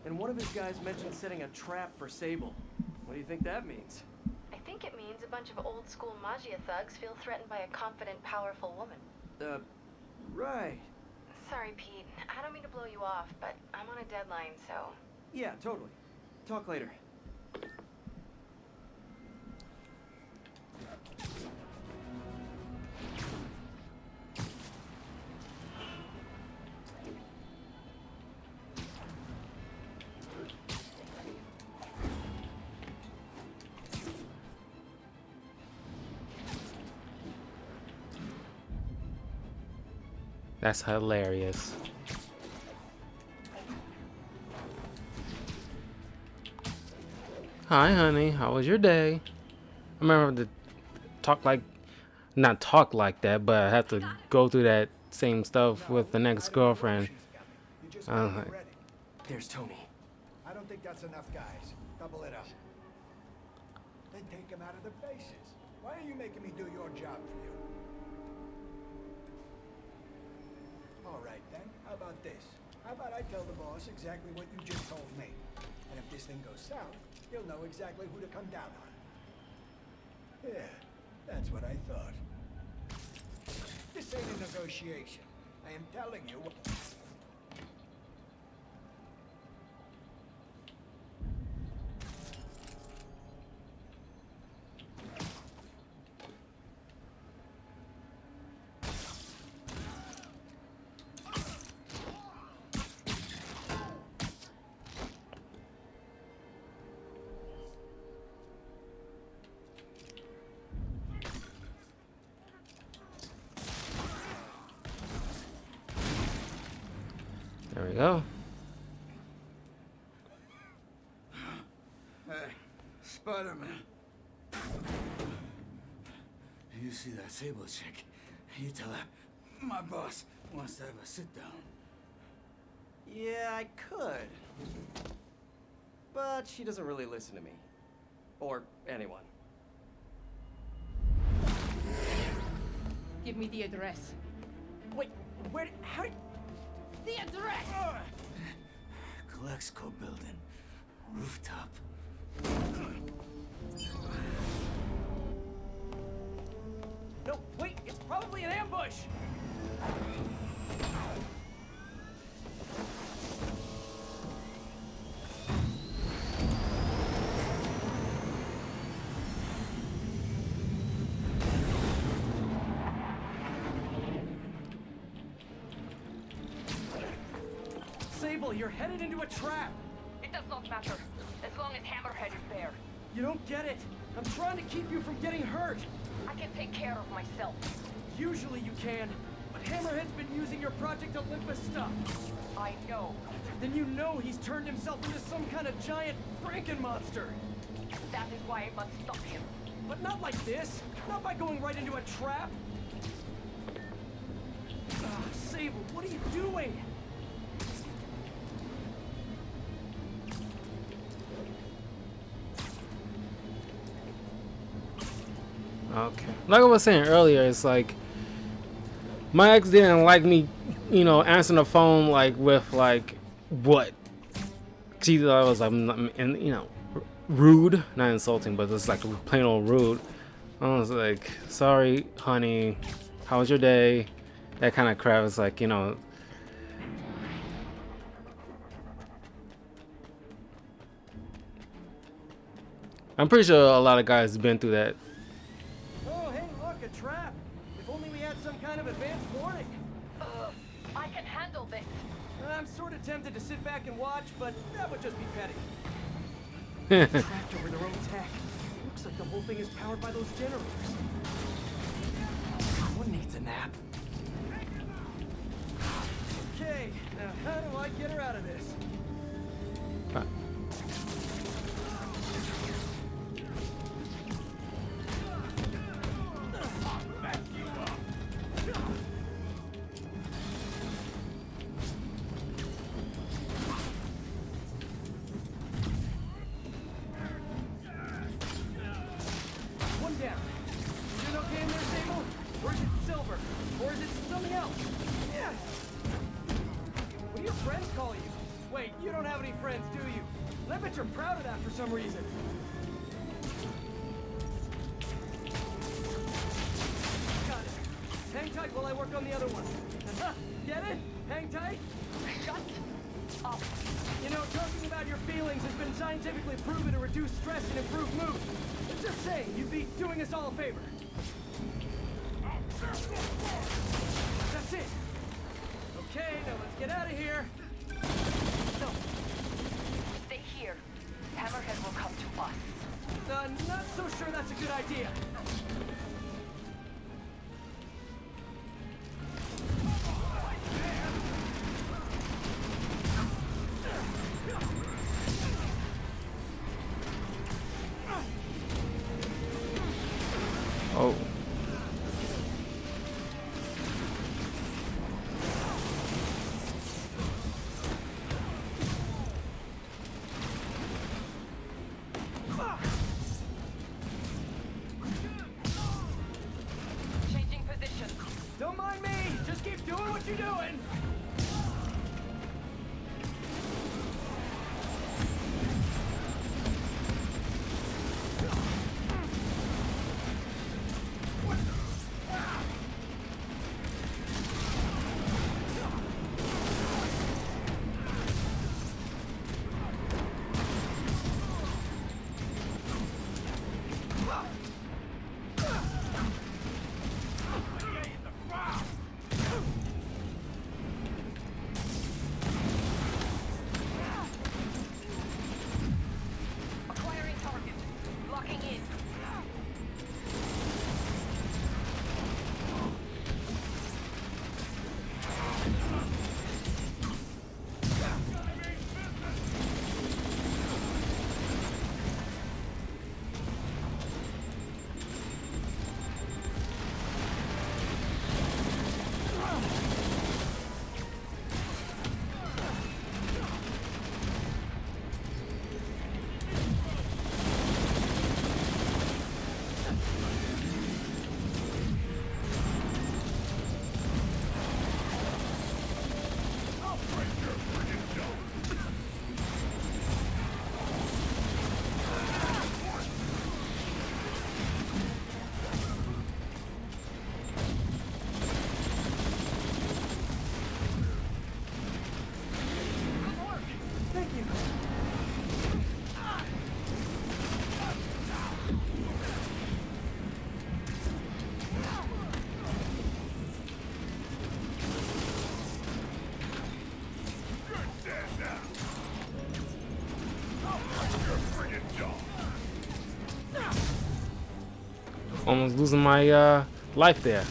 And one of his guys mentioned setting a trap for Sable. What do you think that means? I think it means a bunch of old school Magia thugs feel threatened by a confident, powerful woman. Right. Sorry, Pete. I don't mean to blow you off, but I'm on a deadline, so... Yeah, totally. Talk later. That's hilarious. Hi, honey. How was your day? I remember to not talk like that, but I have to go through that same stuff with the next girlfriend. You just I gotta was get like, ready. There's Tony. I don't think that's enough, guys. Double it up. Then take them out of their faces. Why are you making me do your job for you? All right, then. How about this? How about I tell the boss exactly what you just told me? And if this thing goes south, he'll know exactly who to come down on. Yeah, that's what I thought. This ain't a negotiation. I am telling you what... there we go. Hey, Spider-Man. You see that Sable chick? You tell her my boss wants to have a sit-down. Yeah, I could. But she doesn't really listen to me. Or anyone. Give me the address. Wait, where... how... The address! Clexco building. Rooftop. No, wait, it's probably an ambush! Sable, you're headed into a trap! It does not matter, as long as Hammerhead is there. You don't get it! I'm trying to keep you from getting hurt! I can take care of myself. Usually you can, but Hammerhead's been using your Project Olympus stuff. I know. Then you know he's turned himself into some kind of giant Franken-monster! That is why I must stop him. But not like this! Not by going right into a trap! Sable, what are you doing? Okay. Like I was saying earlier, it's like my ex didn't like me, you know, answering the phone like with like what she thought I was like, and you know, rude, not insulting, but just like plain old rude. I was like, sorry, honey, how was your day? That kind of crap. It's like, you know. I'm pretty sure a lot of guys have been through that. Oh, hey, look, a trap. If only we had some kind of advanced warning. I can handle this. I'm sort of tempted to sit back and watch, but that would just be petty. Trapped over their own tech. Looks like the whole thing is powered by those generators. Someone needs a nap. Okay, now how do I get her out of this? One down. Is it okay in there, Sable? Or is it Silver? Or is it something else? Yeah. What do your friends call you? Wait, you don't have any friends, do you? I bet you're proud of that for some reason. Got it. Hang tight while I work on the other one. Get it? Hang tight? Shut up. You know, talking about your feelings has been scientifically proven to reduce stress and improve mood. Just saying, you'd be doing us all a favor. That's it. Okay, now let's get out of here. No. Stay here. Hammerhead will come to us. Not so sure that's a good idea. Oh. Changing position. Don't mind me. Just keep doing what you're doing. Acquiring target. Locking in. Thank you. Almost losing my life there.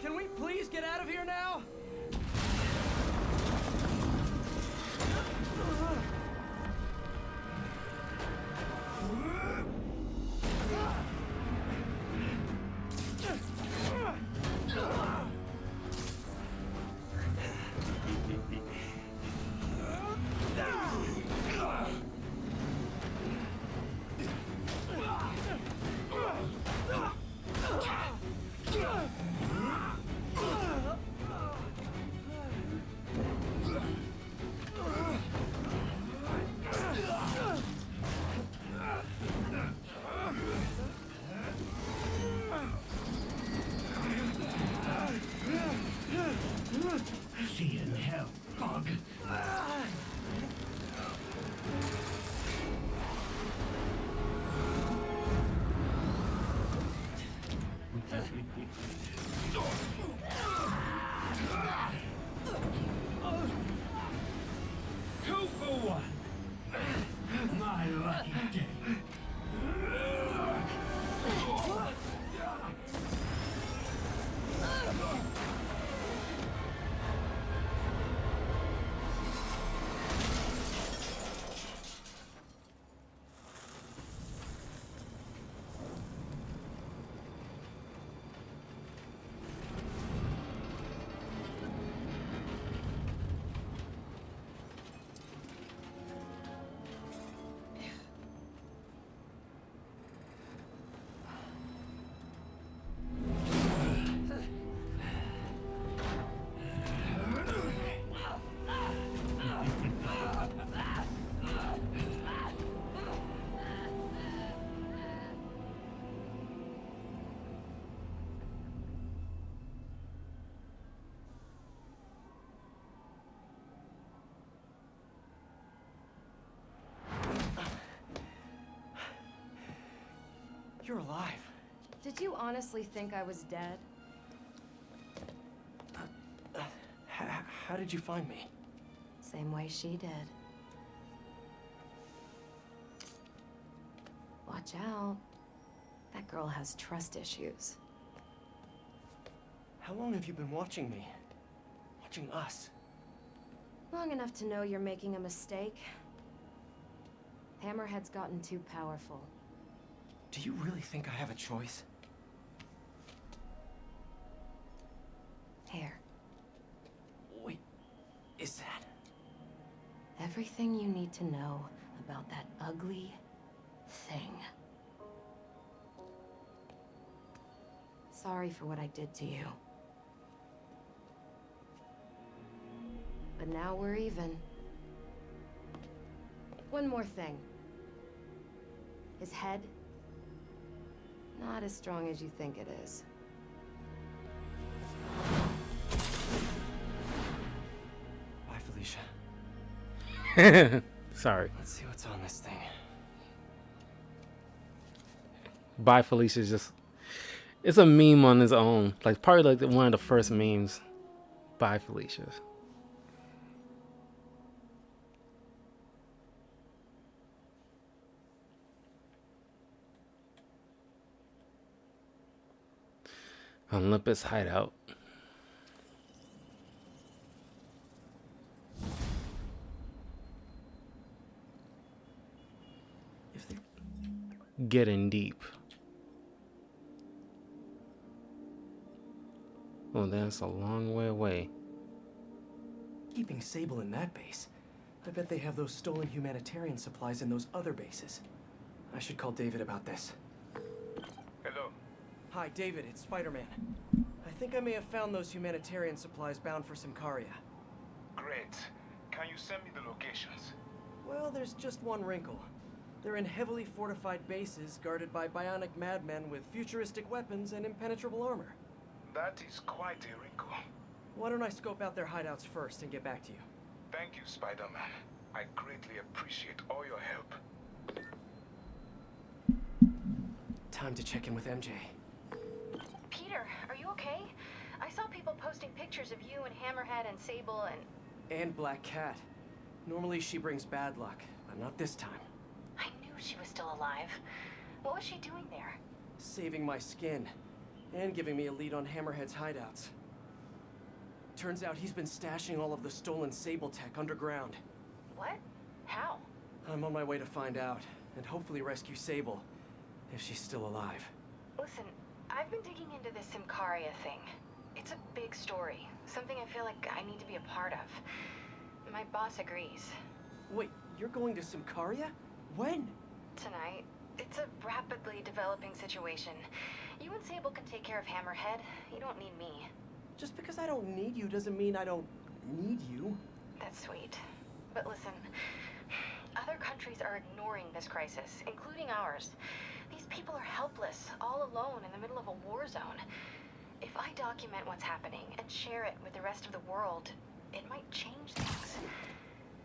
Can we please get out of here now? You're alive. Did you honestly think I was dead? How did you find me? Same way she did. Watch out. That girl has trust issues. How long have you been watching me? Watching us? Long enough to know you're making a mistake. Hammerhead's gotten too powerful. Do you really think I have a choice? Here. Wait, is that? Everything you need to know about that ugly thing. Sorry for what I did to you. But now we're even. One more thing. His head, not as strong as you think it is. Bye, Felicia. Sorry. Let's see what's on this thing. Bye, Felicia's just... It's a meme on its own. Like, probably like one of the first memes. Bye, Felicia. Olympus hideout. Getting deep. Oh, that's a long way away. Keeping Sable in that base. I bet they have those stolen humanitarian supplies in those other bases. I should call David about this. Hello. Hi, David, it's Spider-Man. I think I may have found those humanitarian supplies bound for Symkaria. Great. Can you send me the locations? Well, there's just one wrinkle. They're in heavily fortified bases guarded by bionic madmen with futuristic weapons and impenetrable armor. That is quite a wrinkle. Why don't I scope out their hideouts first and get back to you? Thank you, Spider-Man. I greatly appreciate all your help. Time to check in with MJ. Peter, are you okay? I saw people posting pictures of you and Hammerhead and Sable And Black Cat. Normally she brings bad luck, but not this time. I knew she was still alive. What was she doing there? Saving my skin, and giving me a lead on Hammerhead's hideouts. Turns out he's been stashing all of the stolen Sable tech underground. What? How? I'm on my way to find out, and hopefully rescue Sable, if she's still alive. Listen, I've been digging into this Symkaria thing. It's a big story, something I feel like I need to be a part of. My boss agrees. Wait, you're going to Symkaria? When? Tonight. It's a rapidly developing situation. You and Sable can take care of Hammerhead. You don't need me. Just because I don't need you doesn't mean I don't need you. That's sweet. But listen, other countries are ignoring this crisis, including ours. These people are helpless, all alone in the middle of a war zone. If I document what's happening and share it with the rest of the world, it might change things.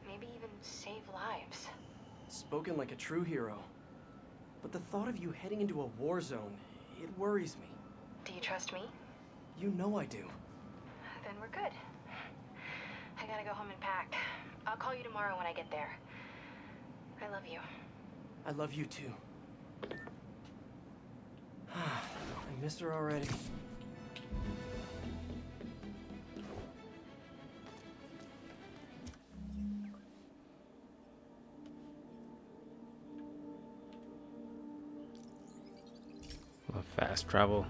Maybe even save lives. Spoken like a true hero. But the thought of you heading into a war zone, it worries me. Do you trust me? You know I do. Then we're good. I gotta go home and pack. I'll call you tomorrow when I get there. I love you. I love you too. I miss her already. Fast travel.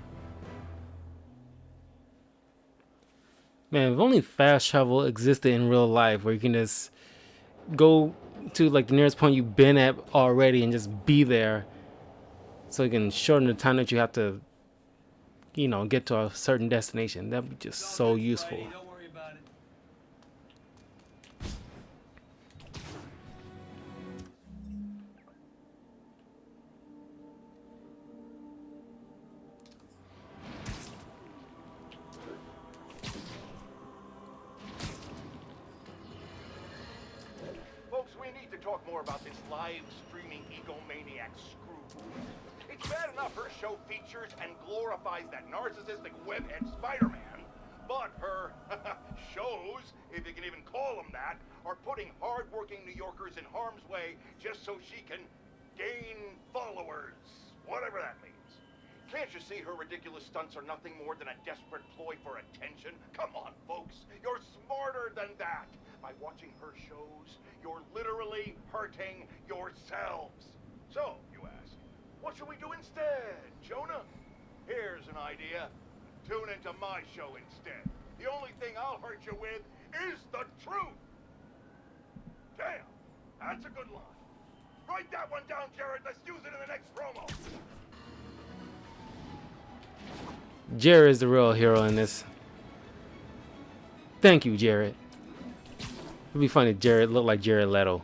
Man, if only fast travel existed in real life, where you can just go to like the nearest point you've been at already and just be there, so you can shorten the time that you have to, you know, get to a certain destination. That'd be just so useful. Don't worry about it. Folks, we need to talk more about this live streaming egomaniac screw. It's bad enough her show features and glorifies that narcissistic webhead Spider-Man, but her shows, if you can even call them that, are putting hard-working New Yorkers in harm's way just so she can gain followers, whatever that means. Can't you see her ridiculous stunts are nothing more than a desperate ploy for attention? Come on, folks, you're smarter than that. By watching her shows, you're literally hurting yourselves. So, you ask, what should we do instead, Jonah? Here's an idea. Tune into my show instead. The only thing I'll hurt you with is the truth. Damn, that's a good line. Write that one down, Jared. Let's use it in the next promo. Jared is the real hero in this. Thank you, Jared. It'd be funny if Jared looked like Jared Leto.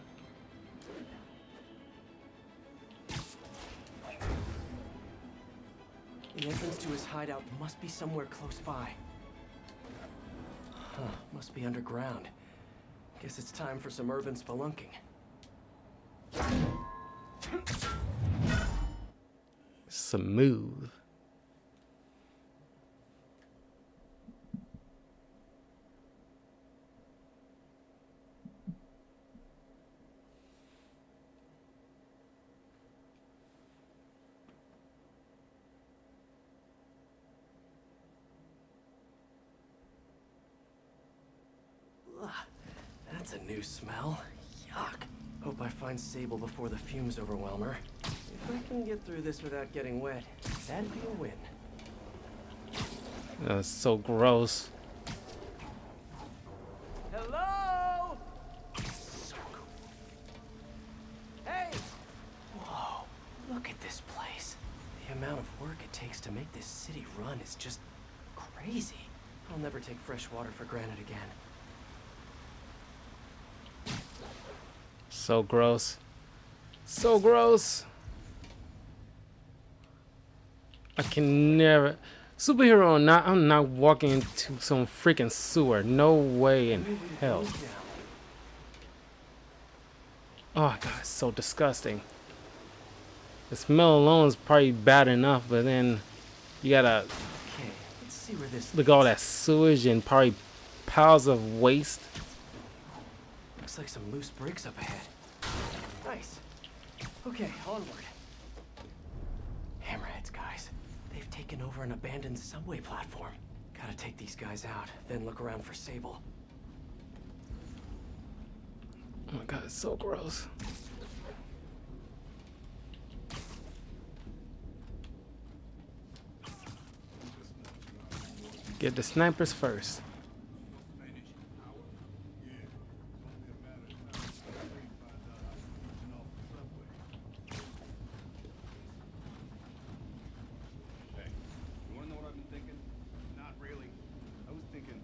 The entrance to his hideout must be somewhere close by. Huh, must be underground. Guess it's time for some urban spelunking. Smooth. Ugh, that's a new smell. Yuck. Hope I find Sable before the fumes overwhelm her. If I can get through this without getting wet, that'd be a win. That's so gross. Hello? So cool. Hey! Whoa, look at this place. The amount of work it takes to make this city run is just crazy. I'll never take fresh water for granted again. So gross. So gross. I can never. Superhero or not, I'm not walking into some freaking sewer. No way in hell. Oh god, it's so disgusting. The smell alone is probably bad enough, but then you gotta Okay, let's see where this look at all that sewage and probably piles of waste. looks like some loose bricks up ahead. Nice. Okay, onward. Hammerheads, guys. They've taken over an abandoned subway platform. Gotta take these guys out, then look around for Sable. Oh my god, it's so gross. Get the snipers first. Hey, you wanna know what I've been thinking? Not really. I was thinking,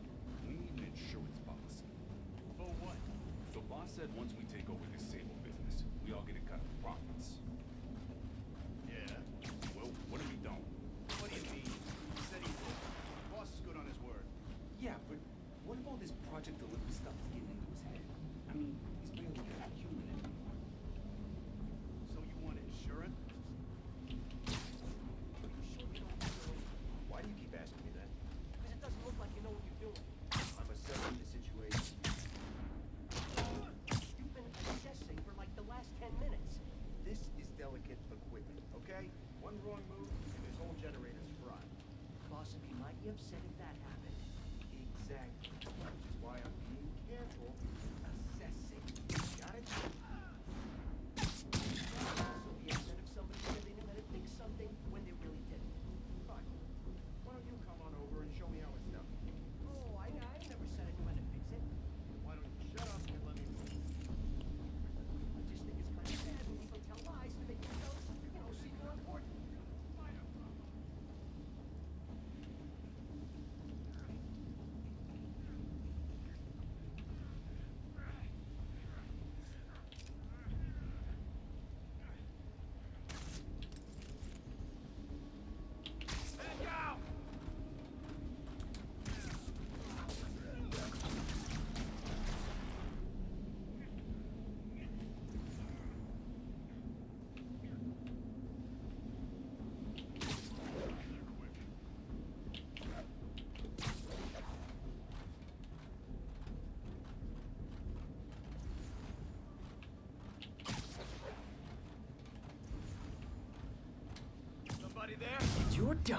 we need an insurance policy. For what? So boss said once we take over this Sable business, we all get a cut of the profits. Yeah. Well, what if we don't? What do you mean? He said he would. Boss is good on his word. Yeah, but what if all this Project Olympus stuff is getting into his head? I mean, he's barely a human anymore. So you want insurance? Why do you keep asking me that? Because it doesn't look like you know what you're doing. I'm assessing the situation. You've been delicate equipment, okay? One wrong move and his whole generator's fried. Boss would be mighty upset if that happened. Exactly. Which is why I'm being careful, assessing. Got it? Also be upset if somebody said they knew how to fix something when they really didn't. Fine. Why don't you come on over and show me how it's done? Oh, I never said I knew how to fix it. Why don't you shut up and let me finish? I just think it's kind of bad when people tell lies to make themselves, seem more important. Somebody there? You're done.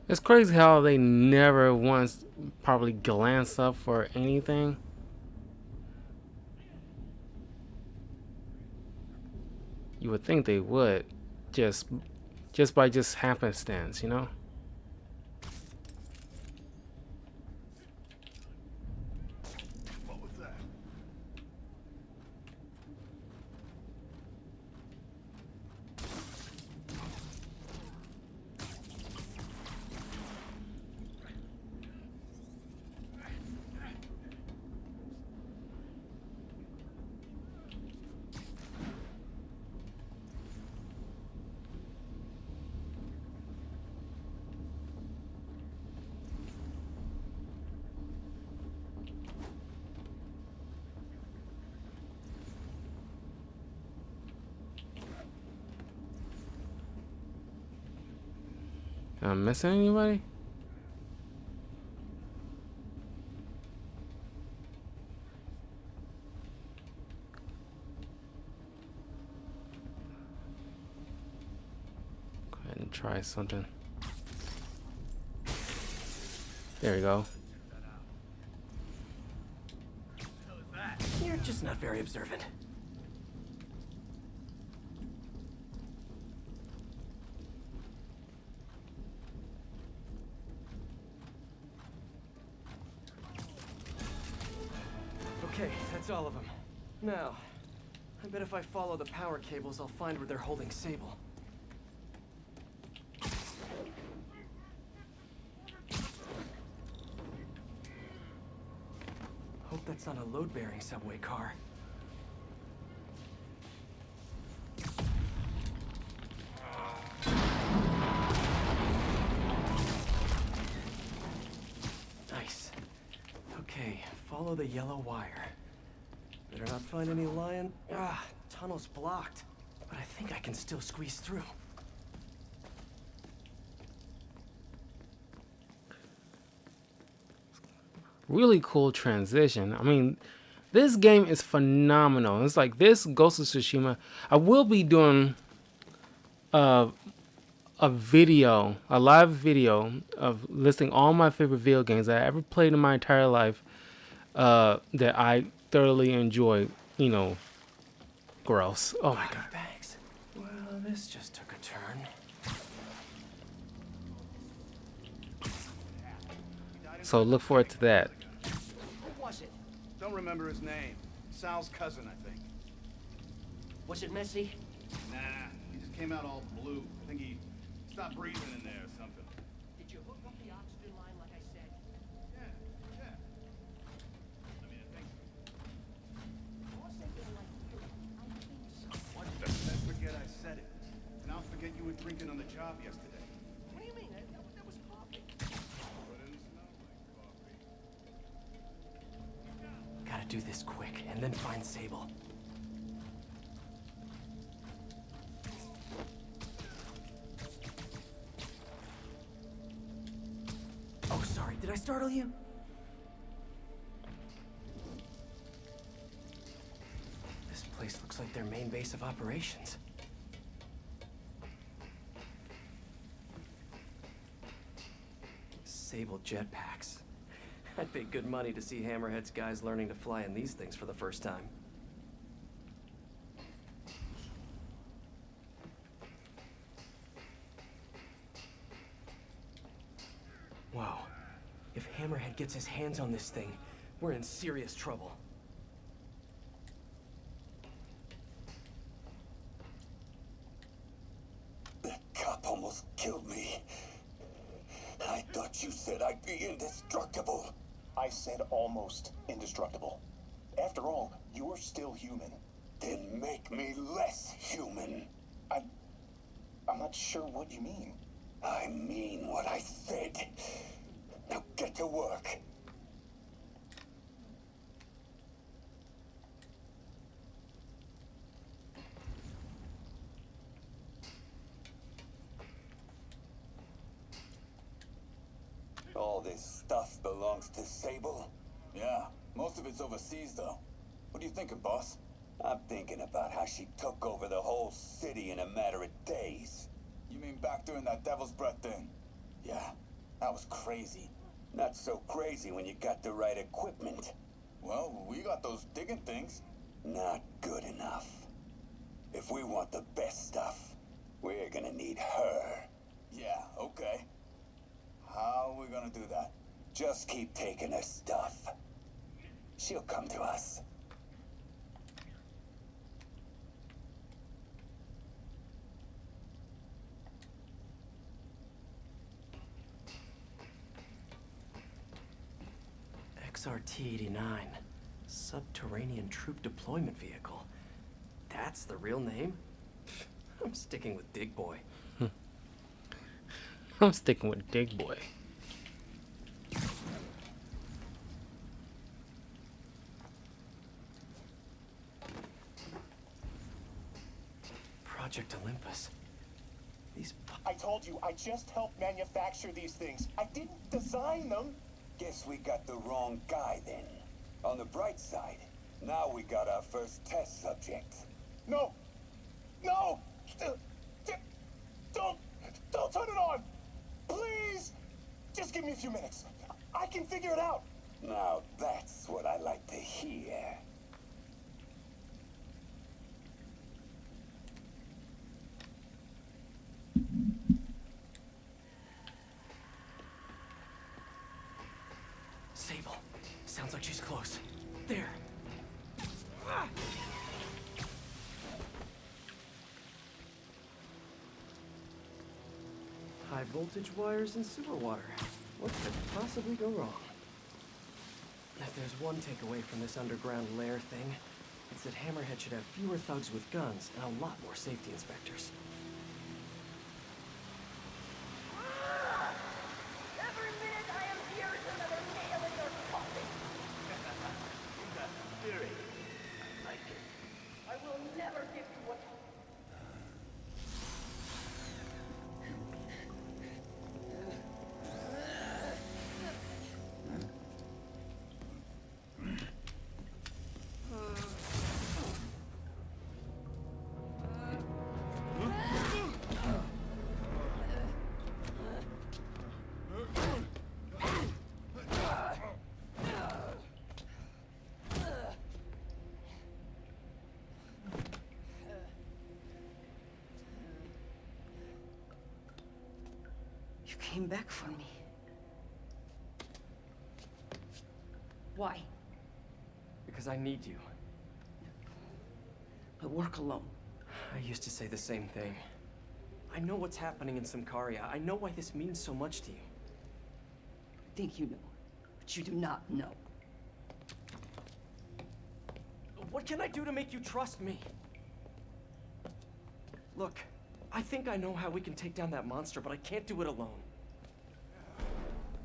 It's crazy how they never once probably glance up for anything. You would think they would, just by just happenstance, you know? What was that? Am I missing anybody? Go ahead and try something. There we go. You're just not very observant. Okay, that's all of them. Now, I bet if I follow the power cables, I'll find where they're holding Sable. Hope that's not a load-bearing subway car. Nice. Okay, follow the yellow wire. Better not find any lion. Tunnel's blocked. But I think I can still squeeze through. Really cool transition. I mean, this game is phenomenal. It's like this Ghost of Tsushima. I will be doing a live video of listing all my favorite video games that I ever played in my entire life that I thoroughly enjoy. You know, gross. Oh my god. Thanks. Well, this just took a turn. So look forward to that. Who was it? Don't remember his name. Sal's cousin, I think. Was it messy? Nah, he just came out all blue. I think he stopped breathing in there or something. Did you hook up the oxygen line like I said? Yeah. I mean, I think so. Boss ain't gonna like hearing it. I think so. What the? Let's forget I said it. And I'll forget you were drinking on the job yesterday. What do you mean? That was coffee. But it didn't smell like coffee. Gotta do this quick, and then find Sable. Oh, sorry, did I startle you? This place looks like their main base of operations. Sable jetpacks. I'd pay good money to see Hammerhead's guys learning to fly in these things for the first time. Wow. If Hammerhead gets his hands on this thing, we're in serious trouble. That cop almost killed me. I thought you said I'd be indestructible. I said almost indestructible. After all, you're still human. Then make me less human. I'm not sure what you mean. I mean what I said. Now get to work. All this stuff belongs to Sable? Yeah, most of it's overseas though. What are you thinking, boss? I'm thinking about how she took over the whole city in a matter of days. You mean back during that Devil's Breath thing? Yeah, that was crazy. Not so crazy when you got the right equipment. Well, we got those digging things. Not good enough. If we want the best stuff, we're gonna need her. Yeah, okay. How are we gonna do that? Just keep taking her stuff. She'll come to us. XRT-89. Subterranean Troop Deployment Vehicle. That's the real name? I'm sticking with Dig Boy. I'm sticking with Dig Boy. Project Olympus. These... I told you, I just helped manufacture these things. I didn't design them. Guess we got the wrong guy then. On the bright side, now we got our first test subject. No! No! Don't turn it on! Please! Just give me a few minutes. I can figure it out. Now that's what I like to hear. Sable. Sounds like she's close. There. High voltage wires and sewer water. What could possibly go wrong? If there's one takeaway from this underground lair thing, it's that Hammerhead should have fewer thugs with guns and a lot more safety inspectors. Every minute I am here is another nail in your coffin. You got spirit. I like it. I will never give you what You came back for me. Why? Because I need you. I work alone. I used to say the same thing. I know what's happening in Symkaria. I know why this means so much to you. I think you know, but you do not know. What can I do to make you trust me? Look, I think I know how we can take down that monster, but I can't do it alone.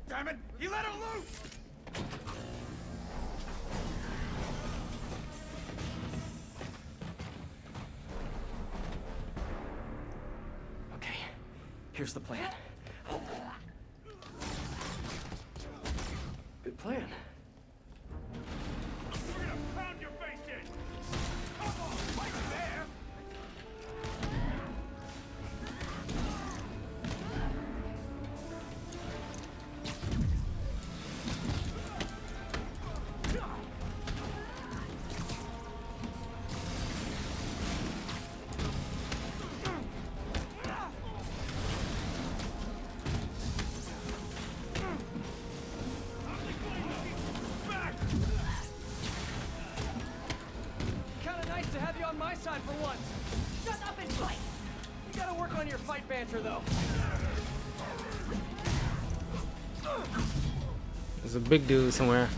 Damn it! You let her loose! Okay, here's the plan. Good plan. We're gonna pound your face in! Come on, right there! Kinda nice to have you on my side for once. Shut up and fight! You gotta work on your fight banter, though. There's a big dude somewhere.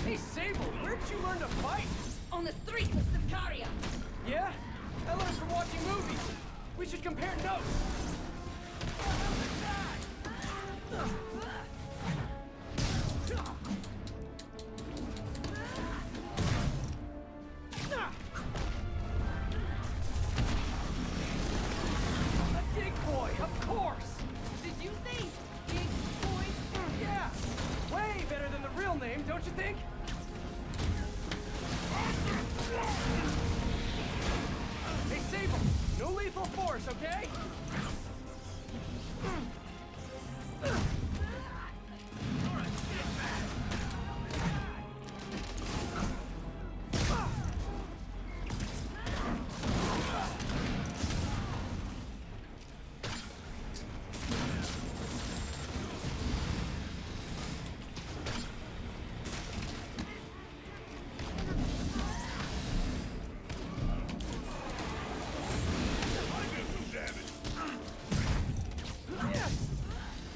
Hey, Sable, where'd you learn to fight? On the streets of Sicaria! Yeah? I learned from watching movies. We should compare notes. A big boy, of course. Did you say big boy? Yeah, way better than the real name, don't you think? Hey, Sable, no lethal force, okay?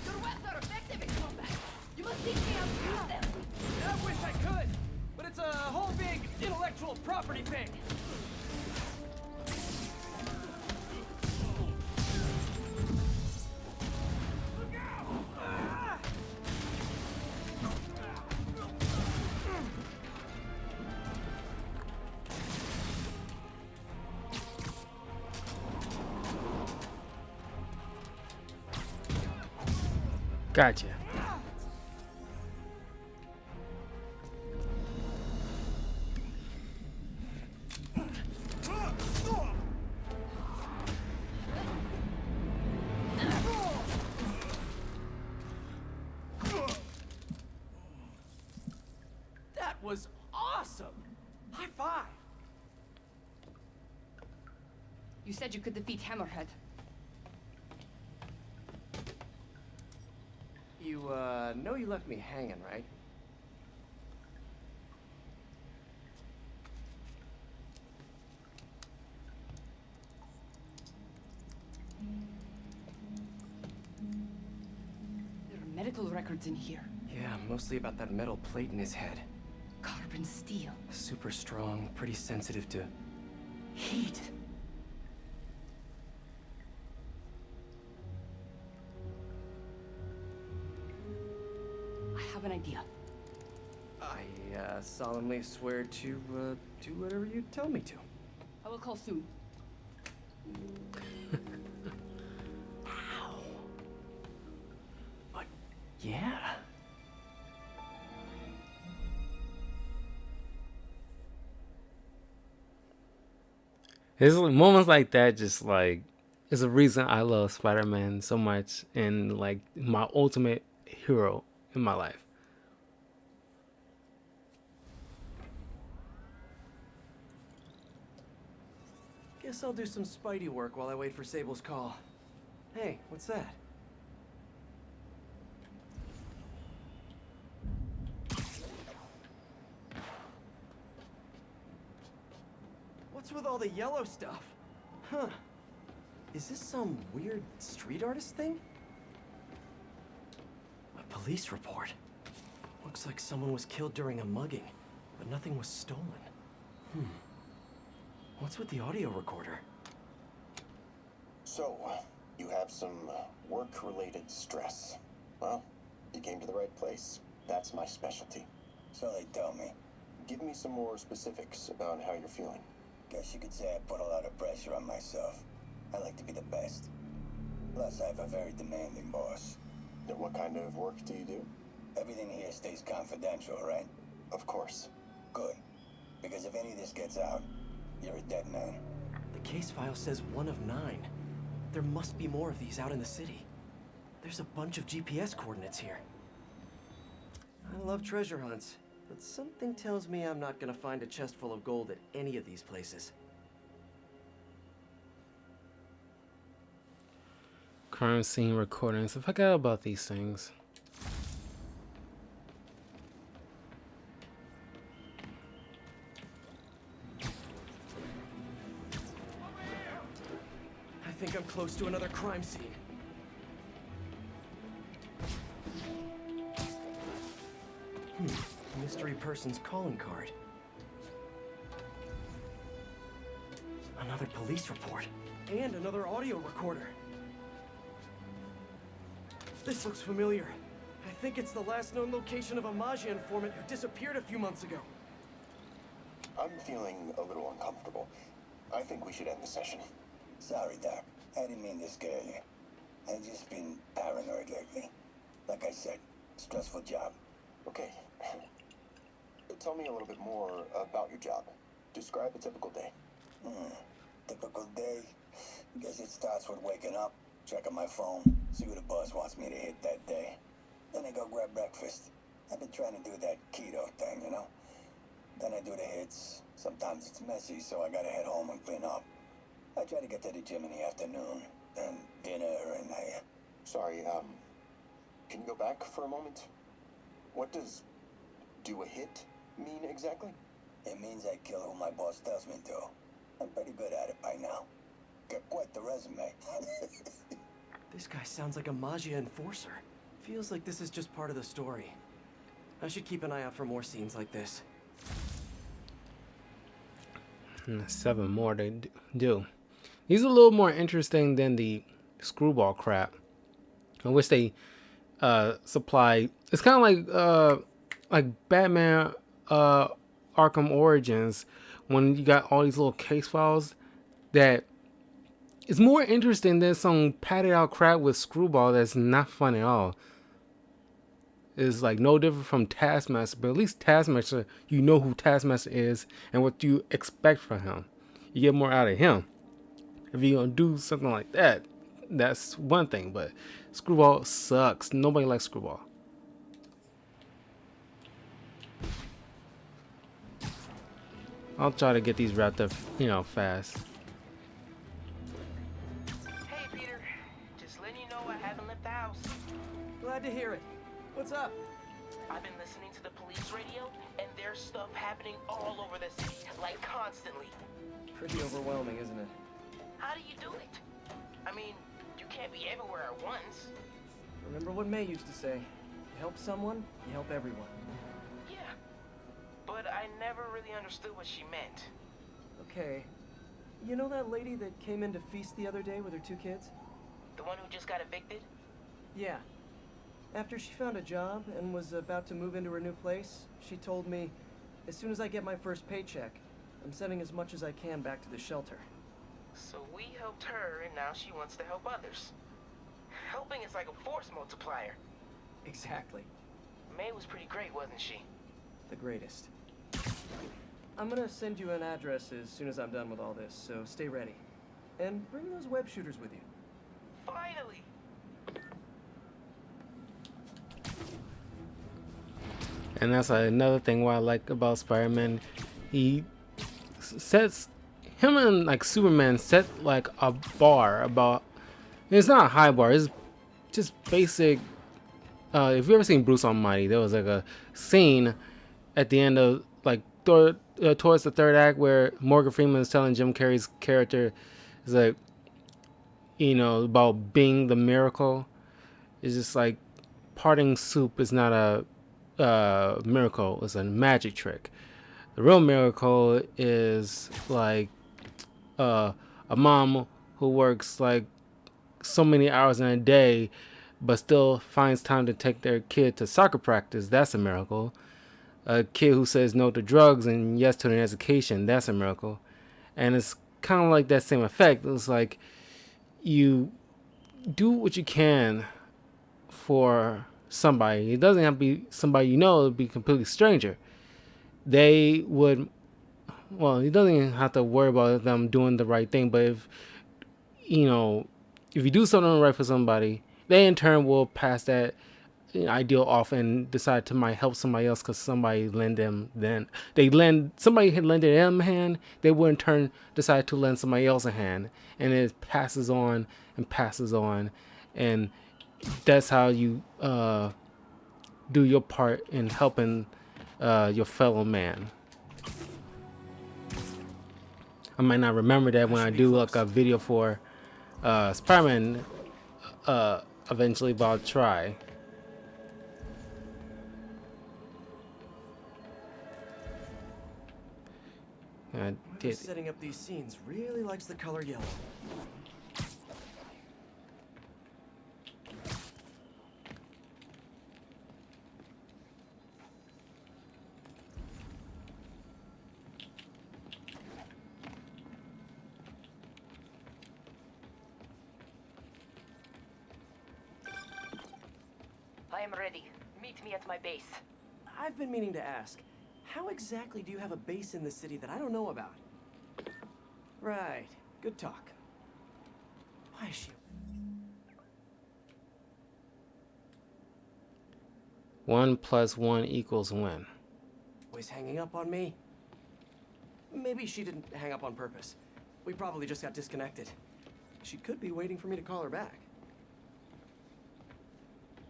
Your webs are effective in combat. You must teach me how to use them. I wish I could, but it's a whole big intellectual property thing. Gotcha. That was awesome! High five! You said you could defeat Hammerhead. You, know you left me hanging, right? There are medical records in here. Yeah, mostly about that metal plate in his head. Carbon steel. Super strong, pretty sensitive to Heat. I have an idea. I, solemnly swear to, do whatever you tell me to. I will call soon. Ow. But, yeah. There's moments like that, just like, is a reason I love Spider-Man so much, and like my ultimate hero in my life. Guess I'll do some Spidey work while I wait for Sable's call. Hey, what's that? What's with all the yellow stuff? Huh. Is this some weird street artist thing? A police report. Looks like someone was killed during a mugging, but nothing was stolen. What's with the audio recorder? So, you have some work-related stress. Well, you came to the right place. That's my specialty. So they tell me. Give me some more specifics about how you're feeling. Guess you could say I put a lot of pressure on myself. I like to be the best. Plus, I have a very demanding boss. Then what kind of work do you do? Everything here stays confidential, right? Of course. Good. Because if any of this gets out, you're a dead man. The case file says 1 of 9. There must be more of these out in the city. There's a bunch of GPS coordinates here. I love treasure hunts, but something tells me I'm not gonna find a chest full of gold at any of these places. Crime scene recordings. I forgot about these things. I think I'm close to another crime scene. Mystery person's calling card. Another police report. And another audio recorder. This looks familiar. I think it's the last known location of a Maggia informant who disappeared a few months ago. I'm feeling a little uncomfortable. I think we should end the session. Sorry, Doc. I didn't mean to scare you. I've just been paranoid lately. Like I said, stressful job. Okay. Tell me a little bit more about your job. Describe a typical day. Typical day? Guess it starts with waking up, checking my phone, see who the boss wants me to hit that day. Then I go grab breakfast. I've been trying to do that keto thing, you know? Then I do the hits. Sometimes it's messy, so I gotta head home and clean up. I try to get to the gym in the afternoon, then dinner, and I... Sorry, can you go back for a moment? What does do a hit mean exactly? It means I kill who my boss tells me to. I'm pretty good at it by now. Got quite the resume. This guy sounds like a Maggia enforcer. Feels like this is just part of the story. I should keep an eye out for more scenes like this. 7 more to do. These are a little more interesting than the screwball crap. I wish they supply. It's kind of like Batman Arkham Origins, when you got all these little case files that is more interesting than some padded out crap with screwball that's not fun at all. It's like no different from Taskmaster, but at least Taskmaster, you know who Taskmaster is and what you expect from him. You get more out of him. If you're gonna do something like that, that's one thing, but Screwball sucks. Nobody likes Screwball. I'll try to get these wrapped up, fast. Hey, Peter. Just letting you know I haven't left the house. Glad to hear it. What's up? I've been listening to the police radio, and there's stuff happening all over the city, like constantly. Pretty overwhelming, isn't it? How do you do it? I mean, you can't be everywhere at once. Remember what May used to say. You help someone, you help everyone. Yeah, but I never really understood what she meant. Okay. You know that lady that came in to feast the other day with her 2 kids? The one who just got evicted? Yeah. After she found a job and was about to move into her new place, she told me, as soon as I get my first paycheck, I'm sending as much as I can back to the shelter. So we helped her, and now she wants to help others. Helping is like a force multiplier. Exactly. May was pretty great, wasn't she? The greatest. I'm gonna send you an address as soon as I'm done with all this, so stay ready. And bring those web shooters with you. Finally! And that's another thing what I like about Spider-Man. He sets him and like Superman set like a bar about. It's not a high bar. It's just basic. If you ever seen Bruce Almighty, there was like a scene at the end of like towards the third act where Morgan Freeman is telling Jim Carrey's character is like, about being the miracle. It's just like parting soup is not a miracle. It's a magic trick. The real miracle is like a mom who works like so many hours in a day, but still finds time to take their kid to soccer practice. That's a miracle. A kid who says no to drugs and yes to an education. That's a miracle. And it's kind of like that same effect. It's like you do what you can for somebody. It doesn't have to be somebody you know. It'd be a completely stranger. They would. Well, you doesn't even have to worry about them doing the right thing. But if you do something right for somebody, they in turn will pass that ideal off and decide to might help somebody else because somebody lend them. Then somebody had lended them a hand. They will in turn decide to lend somebody else a hand, and it passes on and passes on, and that's how you do your part in helping your fellow man. I might not remember that when I do like a video for Spider-Man eventually, but I'll try. Whoever's setting up these scenes really likes the color yellow. I am ready. Meet me at my base. I've been meaning to ask, how exactly do you have a base in the city that I don't know about? Right. Good talk. Why is she... 1 + 1 = when? Always hanging up on me? Maybe she didn't hang up on purpose. We probably just got disconnected. She could be waiting for me to call her back.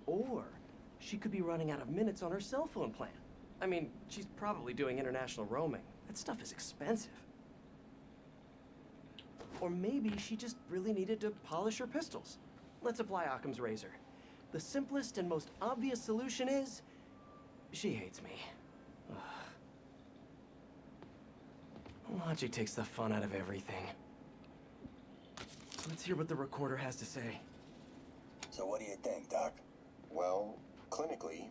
Or she could be running out of minutes on her cell phone plan. I mean, she's probably doing international roaming. That stuff is expensive. Or maybe she just really needed to polish her pistols. Let's apply Occam's razor. The simplest and most obvious solution is... she hates me. Ugh. Logic takes the fun out of everything. Let's hear what the recorder has to say. So what do you think, Doc? Well, clinically,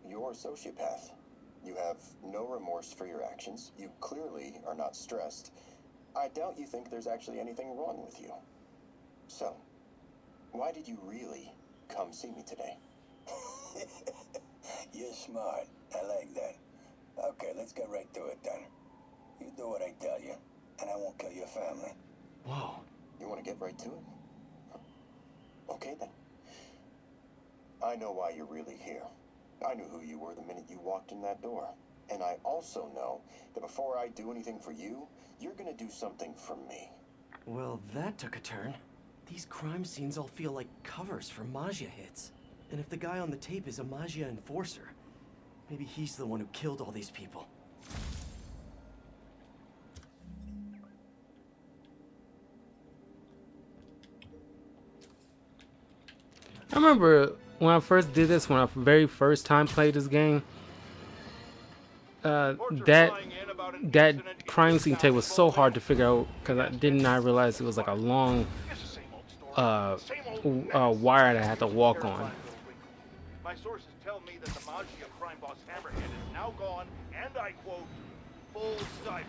you're a sociopath. You have no remorse for your actions. You clearly are not stressed. I doubt you think there's actually anything wrong with you. So, why did you really come see me today? You're smart. I like that. Okay, let's get right to it then. You do what I tell you, and I won't kill your family. Whoa. You want to get right to it? Okay then. I know why you're really here. I knew who you were the minute you walked in that door. And I also know that before I do anything for you, you're gonna do something for me. Well, that took a turn. These crime scenes all feel like covers for Maggia hits. And if the guy on the tape is a Maggia enforcer, maybe he's the one who killed all these people. I remember when I first did this, when I very first time played this game, that crime scene tape was so hard to figure out because I did not realize it was like a long wire that I had to walk on. My sources tell me that the Maggia crime boss Hammerhead is now gone, and I quote, full cycle.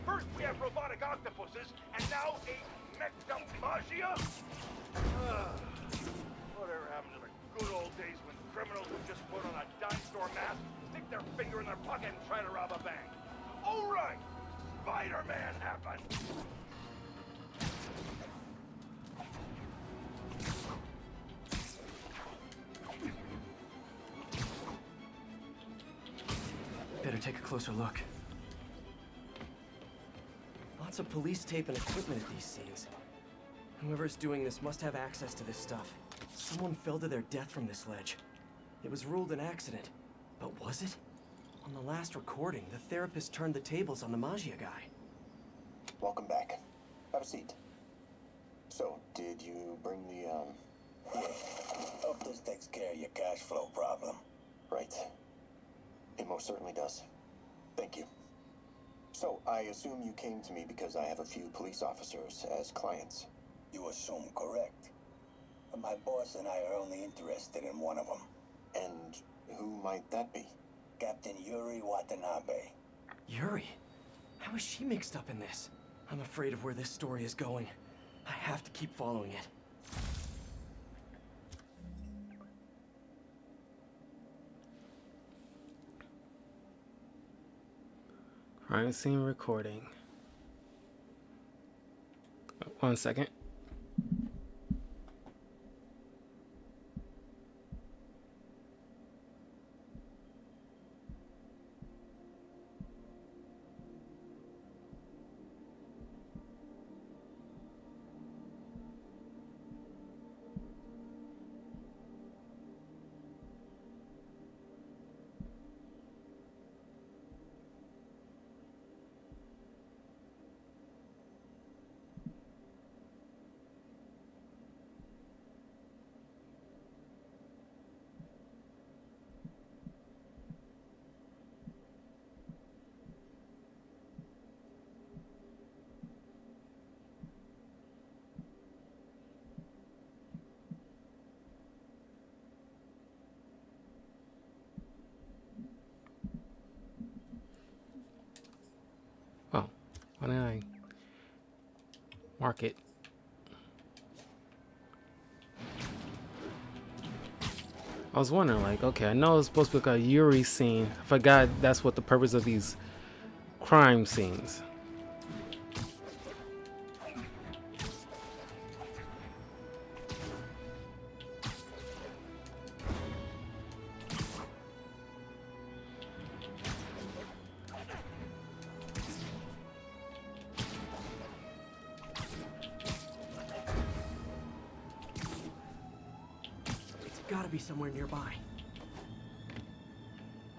First we have robotic octopuses, and now a mech'd up Maggia? Whatever happened to the good old days when criminals would just put on a dime store mask, stick their finger in their pocket, and try to rob a bank? All right, Spider-Man happened. Better take a closer look. Lots of police tape and equipment at these scenes. Whoever's doing this must have access to this stuff. Someone fell to their death from this ledge. It was ruled an accident, but was it? On the last recording, the therapist turned the tables on the Magia guy. Welcome back. Have a seat. So, did you bring the, Yeah. Hope this takes care of your cash flow problem. Right. It most certainly does. Thank you. So, I assume you came to me because I have a few police officers as clients. You assume correct. But my boss and I are only interested in one of them. And who might that be? Captain Yuri Watanabe. Yuri? How is she mixed up in this? I'm afraid of where this story is going. I have to keep following it. Crime scene recording. 1 second. Oh, why didn't I mark it? I was wondering, like, okay, I know it's supposed to be like a Yuri scene. I forgot that's what the purpose of these crime scenes. It's gotta be somewhere nearby.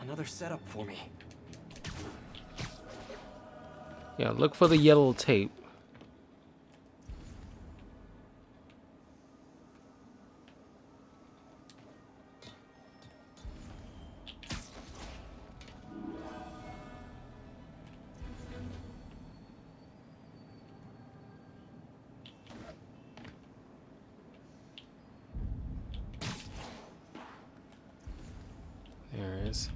Another setup for me. Yeah, look for the yellow tape. There it is.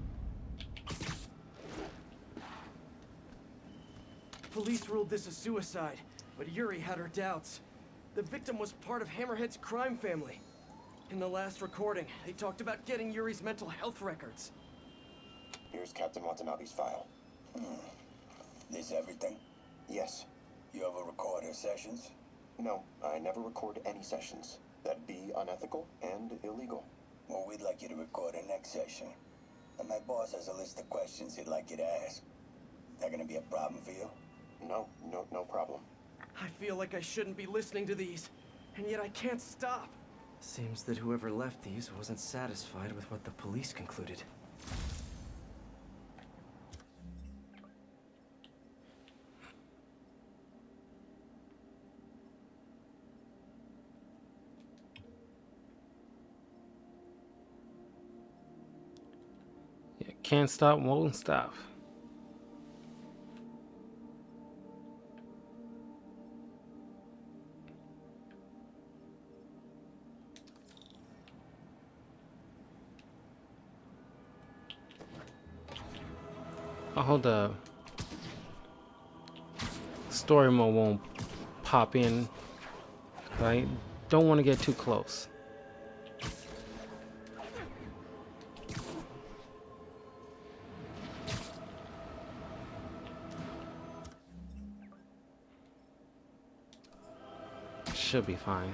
Police ruled this a suicide, but Yuri had her doubts. The victim was part of Hammerhead's crime family. In the last recording, they talked about getting Yuri's mental health records. Here's Captain Watanabe's file. This everything? Yes. You ever record her sessions? No, I never record any sessions. That'd be unethical and illegal. Well, we'd like you to record her next session. And my boss has a list of questions he'd like you to ask. That gonna be a problem for you? No problem. I feel like I shouldn't be listening to these, and yet I can't stop. Seems that whoever left these wasn't satisfied with what the police concluded. Yeah, can't stop, won't stop. Oh, hold up. Story mode won't pop in. I don't want to get too close. Should be fine.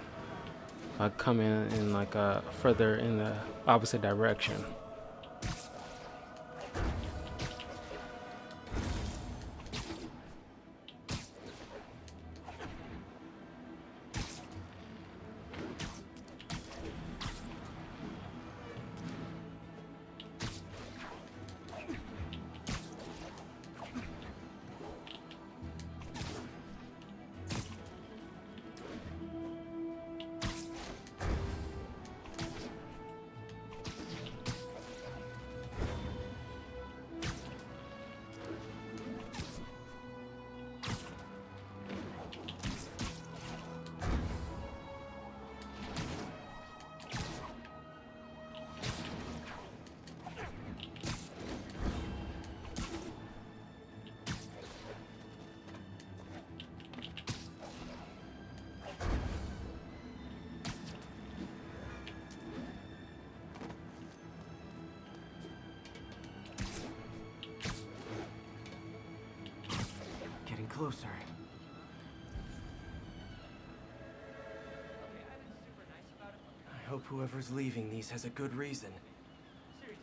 I come in like further in the opposite direction. closer. I hope whoever's leaving these has a good reason. Seriously,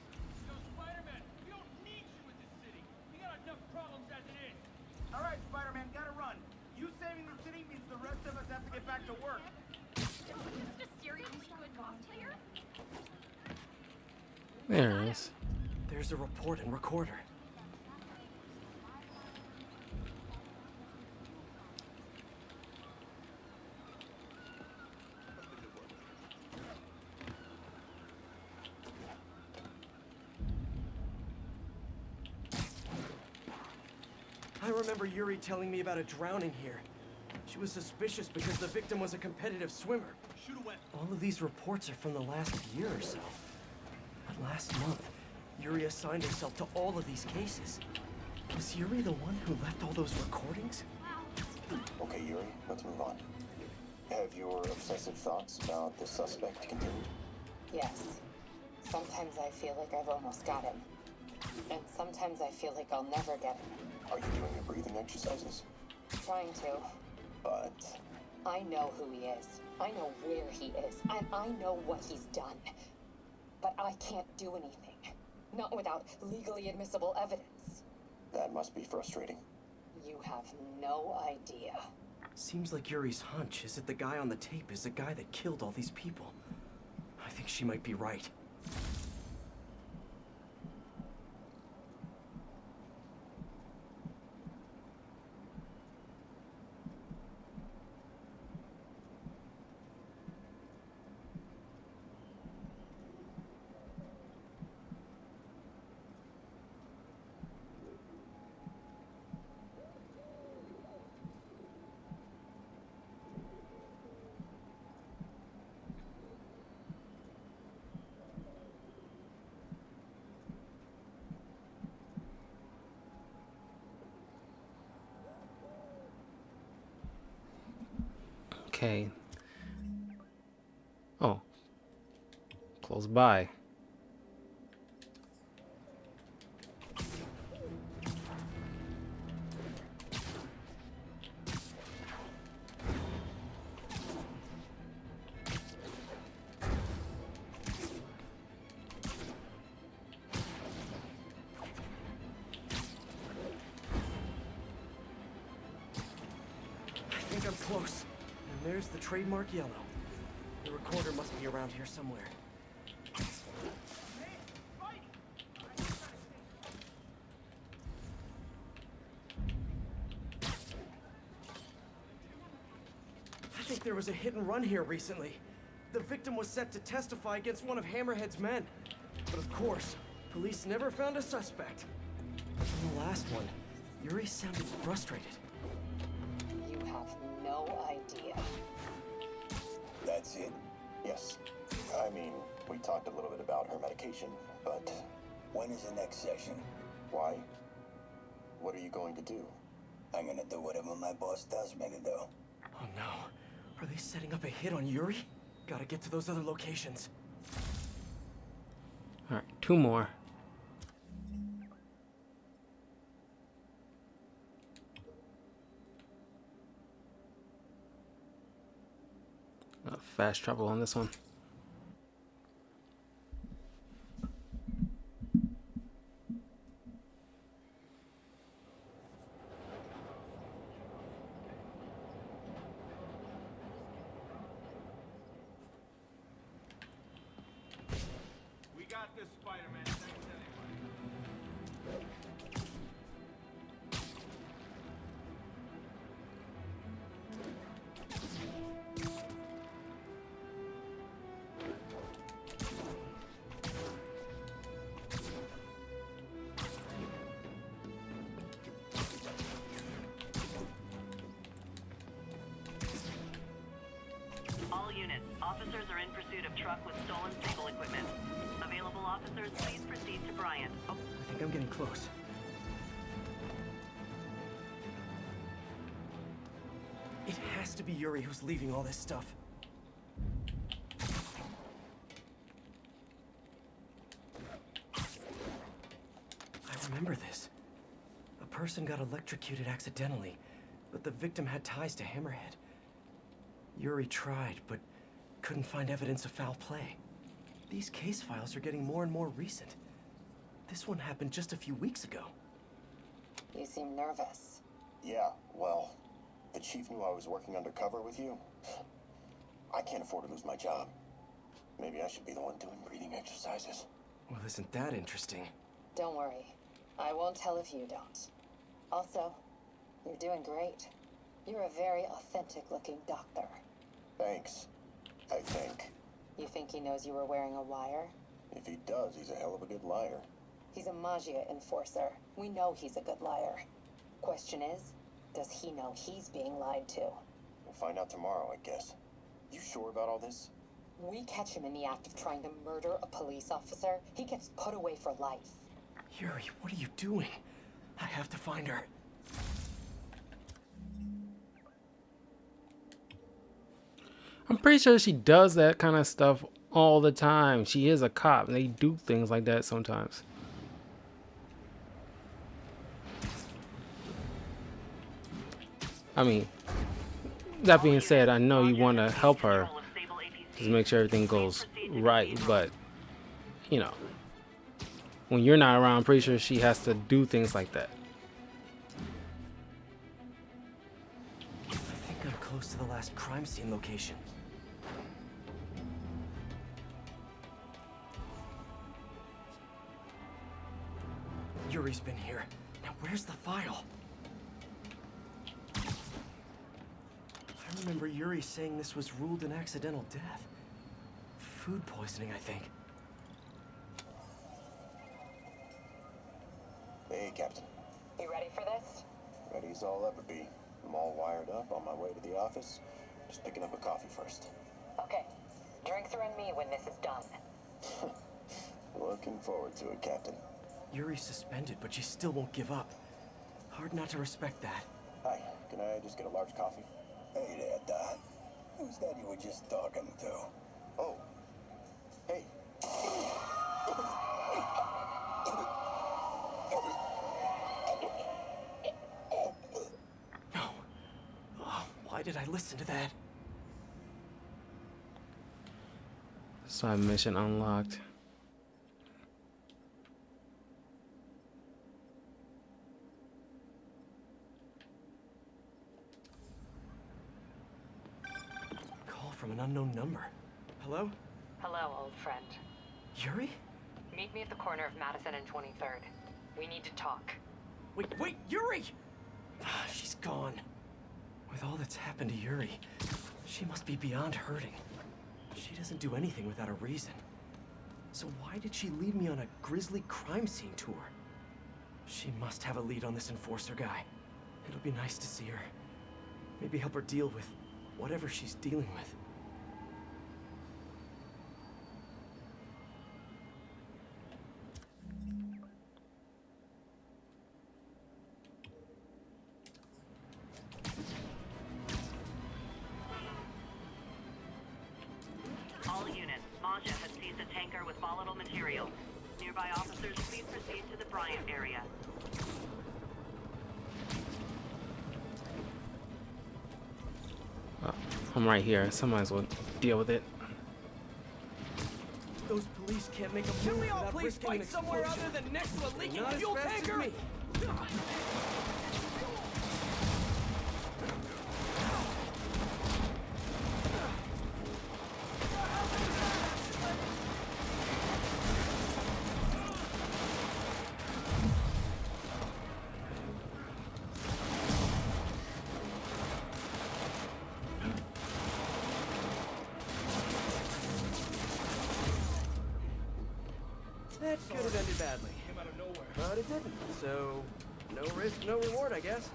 Spider-Man, we don't need you in this city. We got enough problems as it is. All right, Spider-Man, gotta run. You saving the city means the rest of us have to get back to work. Just a seriously good cosplayer? There it is. There's a report and recorder. I remember Yuri telling me about a drowning here. She was suspicious because the victim was a competitive swimmer. Shoot away. All of these reports are from the last year or so. But last month, Yuri assigned herself to all of these cases. Was Yuri the one who left all those recordings? Okay, Yuri, let's move on. Have your obsessive thoughts about the suspect continued? Yes. Sometimes I feel like I've almost got him. And sometimes I feel like I'll never get him. Are you doing your breathing exercises? Trying to. But... I know who he is. I know where he is. And I know what he's done. But I can't do anything. Not without legally admissible evidence. That must be frustrating. You have no idea. Seems like Yuri's hunch is that the guy on the tape is the guy that killed all these people. I think she might be right. Okay. Oh. Close by. I think I'm close. And there's the trademark yellow. The recorder must be around here somewhere. I think there was a hit and run here recently. The victim was set to testify against one of Hammerhead's men. But of course, police never found a suspect. In the last one, Yuri sounded frustrated. You have no idea. That's it? Yes. I mean, we talked a little bit about her medication, but... When is the next session? Why? What are you going to do? I'm gonna do whatever my boss tells me to do. Oh no. Are they setting up a hit on Yuri? Gotta get to those other locations. Alright, 2 more. Fast travel on this one. We got this, Spider-Man. Thanks anyway. All units, officers are in pursuit of truck with stolen SABLE equipment. Available officers, please proceed to Bryant. Oh, I think I'm getting close. It has to be Yuri who's leaving all this stuff. I remember this. A person got electrocuted accidentally, but the victim had ties to Hammerhead. Yuri tried, but couldn't find evidence of foul play. These case files are getting more and more recent. This one happened just a few weeks ago. You seem nervous. Yeah, well, the chief knew I was working undercover with you. I can't afford to lose my job. Maybe I should be the one doing breathing exercises. Well, isn't that interesting? Don't worry. I won't tell if you don't. Also, you're doing great. You're a very authentic-looking doctor. Thanks. I think. You think he knows you were wearing a wire? If he does, he's a hell of a good liar. He's a Magia enforcer. We know he's a good liar. Question is, does he know he's being lied to? We'll find out tomorrow, I guess. You sure about all this? We catch him in the act of trying to murder a police officer, he gets put away for life. Yuri, what are you doing? I have to find her. I'm pretty sure she does that kind of stuff all the time. She is a cop, and they do things like that sometimes. I mean, that being said, I know you want to help her, just make sure everything goes right, but, you know, when you're not around, I'm pretty sure she has to do things like that. I think I'm close to the last crime scene location. Yuri's been here. Now where's the file? I remember Yuri saying this was ruled an accidental death. Food poisoning, I think. Hey, Captain. You ready for this? Ready as I'll ever be. I'm all wired up on my way to the office. Just picking up a coffee first. Okay. Drinks are on me when this is done. Looking forward to it, Captain. Yuri's suspended, but she still won't give up. Hard not to respect that. Hi, can I just get a large coffee? Hey there, Doc. Who's that you were just talking to? Oh. Hey. No. Oh, why did I listen to that? Side mission unlocked. From an unknown number. Hello? Hello, old friend. Yuri? Meet me at the corner of Madison and 23rd. We need to talk. Wait, Yuri! She's gone. With all that's happened to Yuri, she must be beyond hurting. She doesn't do anything without a reason. So why did she lead me on a grisly crime scene tour? She must have a lead on this enforcer guy. It'll be nice to see her. Maybe help her deal with whatever she's dealing with. All units, Maja has seized a tanker with volatile material. Nearby officers, please proceed to the Bryant area. I'm right here, so might as well deal with it. Those police can't make a move. Can we all without please risking fight an somewhere explosion. other than next to a leaking Not as fuel fast as tanker? me. That could have ended badly. But it didn't. So, no risk, no reward, I guess.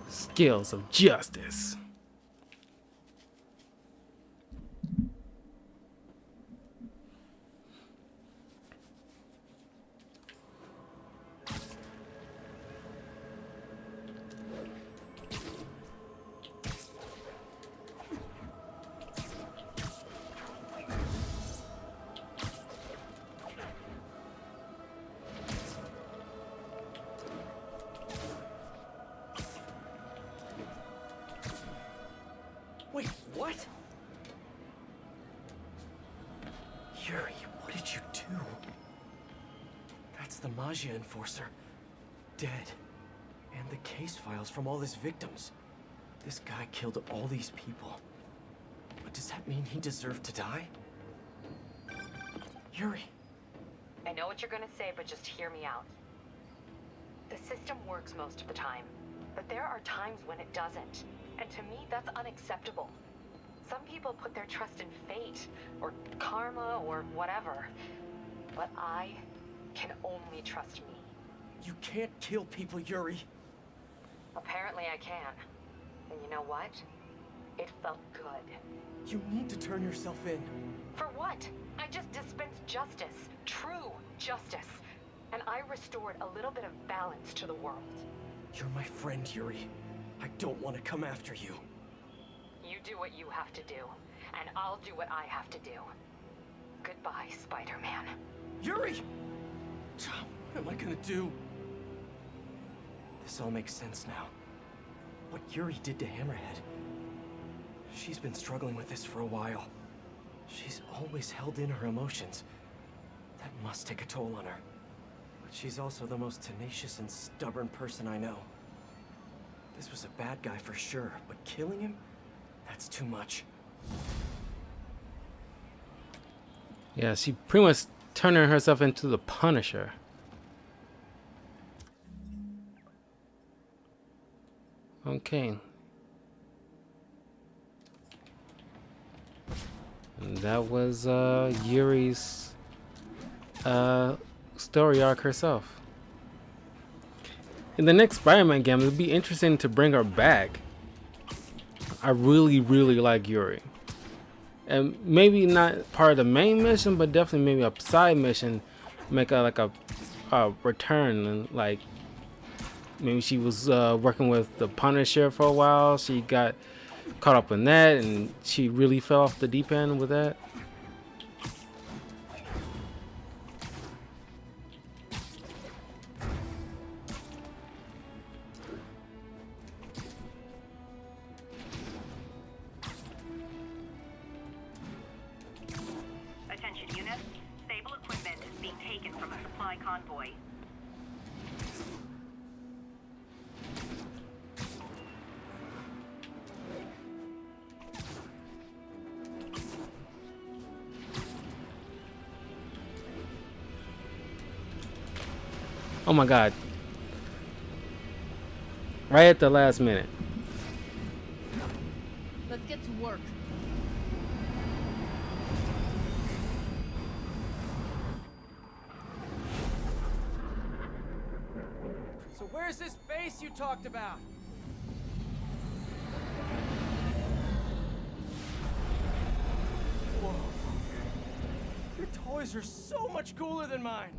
Skills of justice. the Magia Enforcer. Dead. And the case files from all his victims. This guy killed all these people. But does that mean he deserved to die? Yuri. I know what you're gonna say, but just hear me out. The system works most of the time, but there are times when it doesn't. And to me, that's unacceptable. Some people put their trust in fate, or karma, or whatever. But I can only trust me. You can't kill people, Yuri. Apparently I can. And you know what? It felt good. You need to turn yourself in. For what? I just dispensed justice. True justice. And I restored a little bit of balance to the world. You're my friend, Yuri. I don't want to come after you. You do what you have to do, and I'll do what I have to do. Goodbye, Spider-Man. Yuri! What am I gonna do? This all makes sense now. What Yuri did to Hammerhead. She's been struggling with this for a while. She's always held in her emotions. That must take a toll on her. But she's also the most tenacious and stubborn person I know. This was a bad guy for sure, but killing him? That's too much. Yeah, she pretty much turning herself into the Punisher. Okay. And that was Yuri's story arc herself. In the next Spider-Man game, it'll be interesting to bring her back. I really like Yuri. And maybe not part of the main mission, but definitely maybe a side mission. Make a return, and like maybe she was working with the Punisher for a while. She got caught up in that, and she really fell off the deep end with that. Attention units. SABLE equipment is being taken from a supply convoy. Oh my god. Right at the last minute. Let's get to work. So where's this base you talked about? Whoa. Your toys are so much cooler than mine.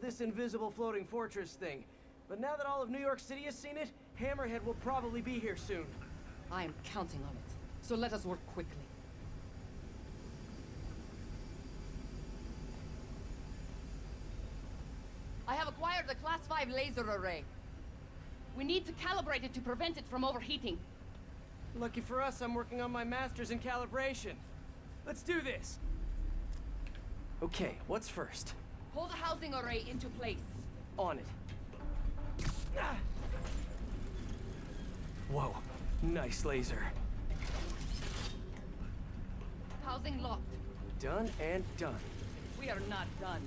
This invisible floating fortress thing. But now that all of New York City has seen it, Hammerhead will probably be here soon. I am counting on it. So let us work quickly. I have acquired the Class 5 laser array. We need to calibrate it to prevent it from overheating. Lucky for us, I'm working on my master's in calibration. Let's do this. Okay, what's first? Hold the housing array into place. On it. Whoa, nice laser. Housing locked. Done and done. We are not done.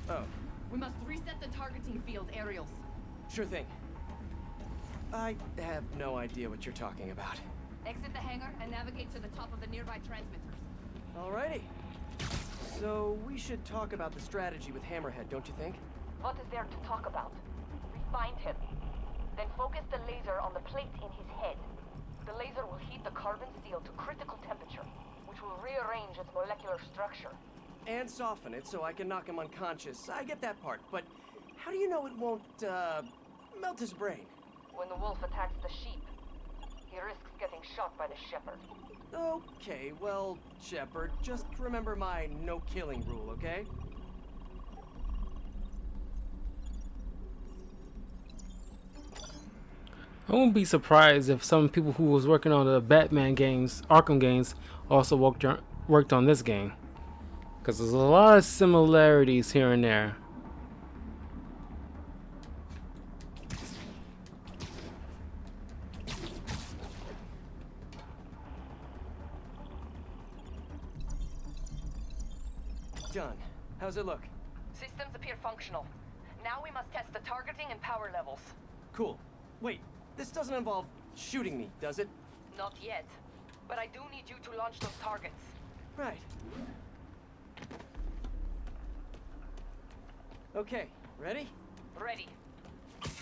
Oh. We must reset the targeting field aerials. Sure thing. I have no idea what you're talking about. Exit the hangar and navigate to the top of the nearby transmitters. Alrighty. So, we should talk about the strategy with Hammerhead, don't you think? What is there to talk about? We find him. Then focus the laser on the plate in his head. The laser will heat the carbon steel to critical temperature, which will rearrange its molecular structure. And soften it so I can knock him unconscious. I get that part, but how do you know it won't, melt his brain? When the wolf attacks the sheep, He risks getting shot by the Shepherd. Okay, well, Shepard, just remember my no-killing rule, okay? I wouldn't be surprised if some people who was working on the Batman games, Arkham games, also worked on this game. Because there's a lot of similarities here and there. Done. How's it look? Systems appear functional. Now we must test the targeting and power levels. Cool. Wait, this doesn't involve shooting me, does it? Not yet. But I do need you to launch those targets. Right. Okay, ready? Ready.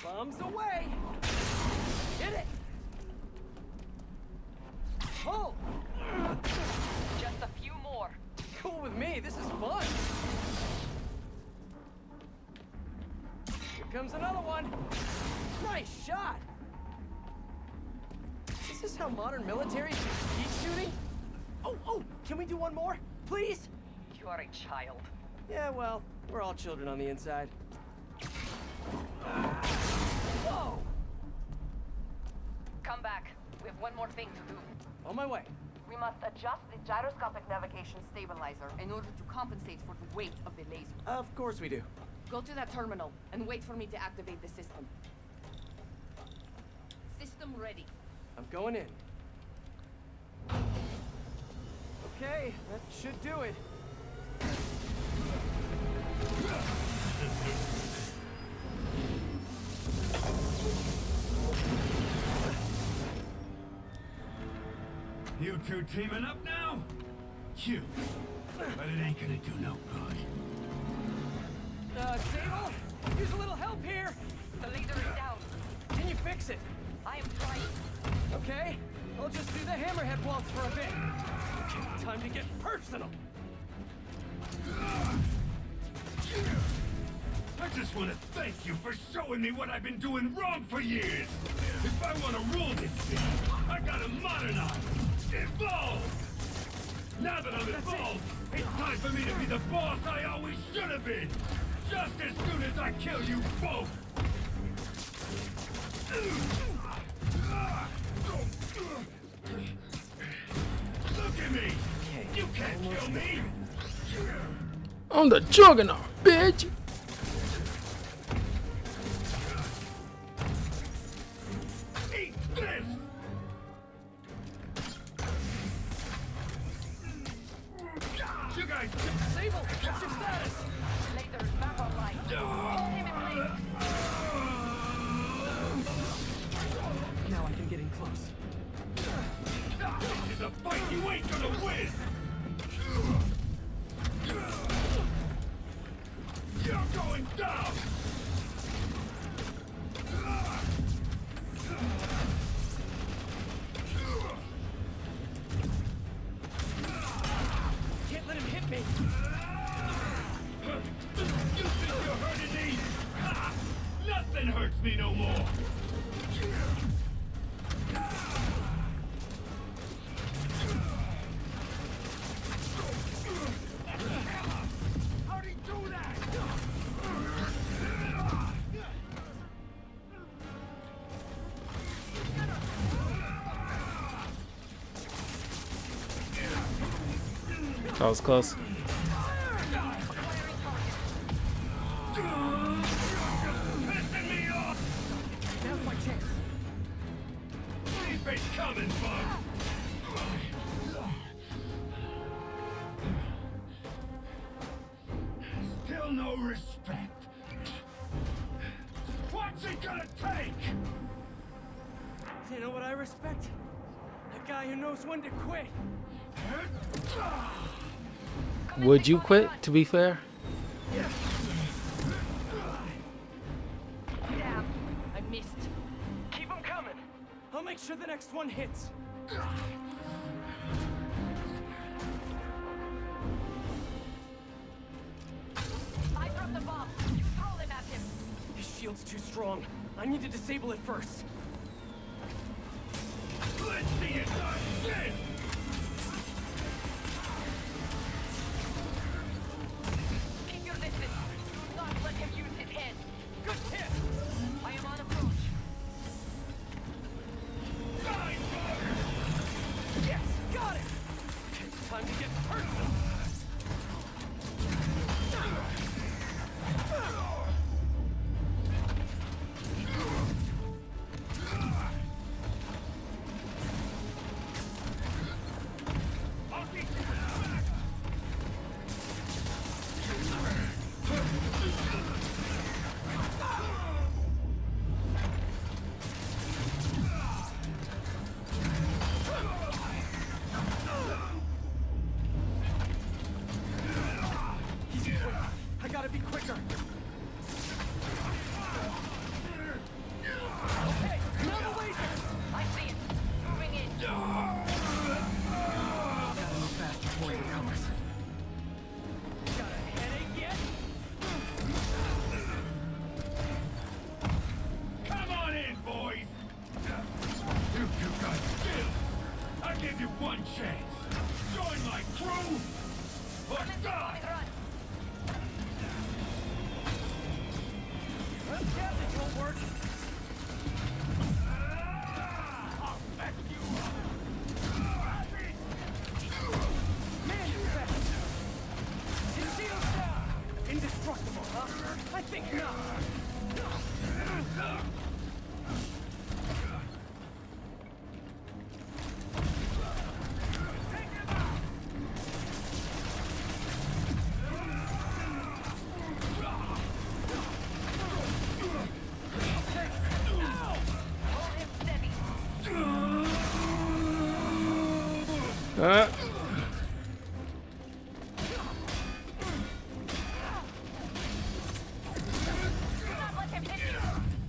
Bombs away! Hit it! Pull! Just a few more. Cool with me, this is fun! Here comes another one! Nice shot! Is this how modern military do speed shooting? Oh, can we do one more? Please? You are a child. Yeah, well, we're all children on the inside. Whoa! Come back. We have one more thing to do. On my way. We must adjust the gyroscopic navigation stabilizer in order to compensate for the weight of the laser. Of course we do. Go to that terminal and wait for me to activate the system. System ready. I'm going in. Okay, that should do it. You two teaming up now? Cute. But it ain't gonna do no good. Sable? Use a little help here! The laser is down. Can you fix it? I am trying. Okay, I'll just do the hammerhead waltz for a bit. Okay, time to get personal. I just want to thank you for showing me what I've been doing wrong for years. If I want to rule this thing, I gotta modernize, evolve. Now that I'm involved, it's time for me to be the boss I always should have been. Just as soon as I kill you both. Look at me. You can't kill me. I'm the Juggernaut, bitch. Eat this. You guys, Sable, what's your status? Laser is back online. Hold him in place. Now I can get in close. This is a fight you ain't gonna win. You're going down. Can't let him hit me. You think you're hurting me? Ha! Nothing hurts me no more. How'd he do that? That was close. Now's my chance. Keep it coming, bud. Still no respect. What's it gonna take? You know what I respect? A guy who knows when to quit. Would you quit, to be fair? Damn, I missed. Keep him coming. I'll make sure the next one hits. I dropped the bomb. You throw them at him. His shield's too strong. I need to disable it first. Time to get personal. I gotta be quicker. Okay, another laser. I see it. Moving in. Gotta move fast before he recovers. Got a headache yet? Come on in, boys! You two got skill! I give you one chance! Join my crew! Or die! Well, yeah, this won't work. I'll back you up! Man, you're fast. Concealed down. Indestructible, huh? I think not. Uh.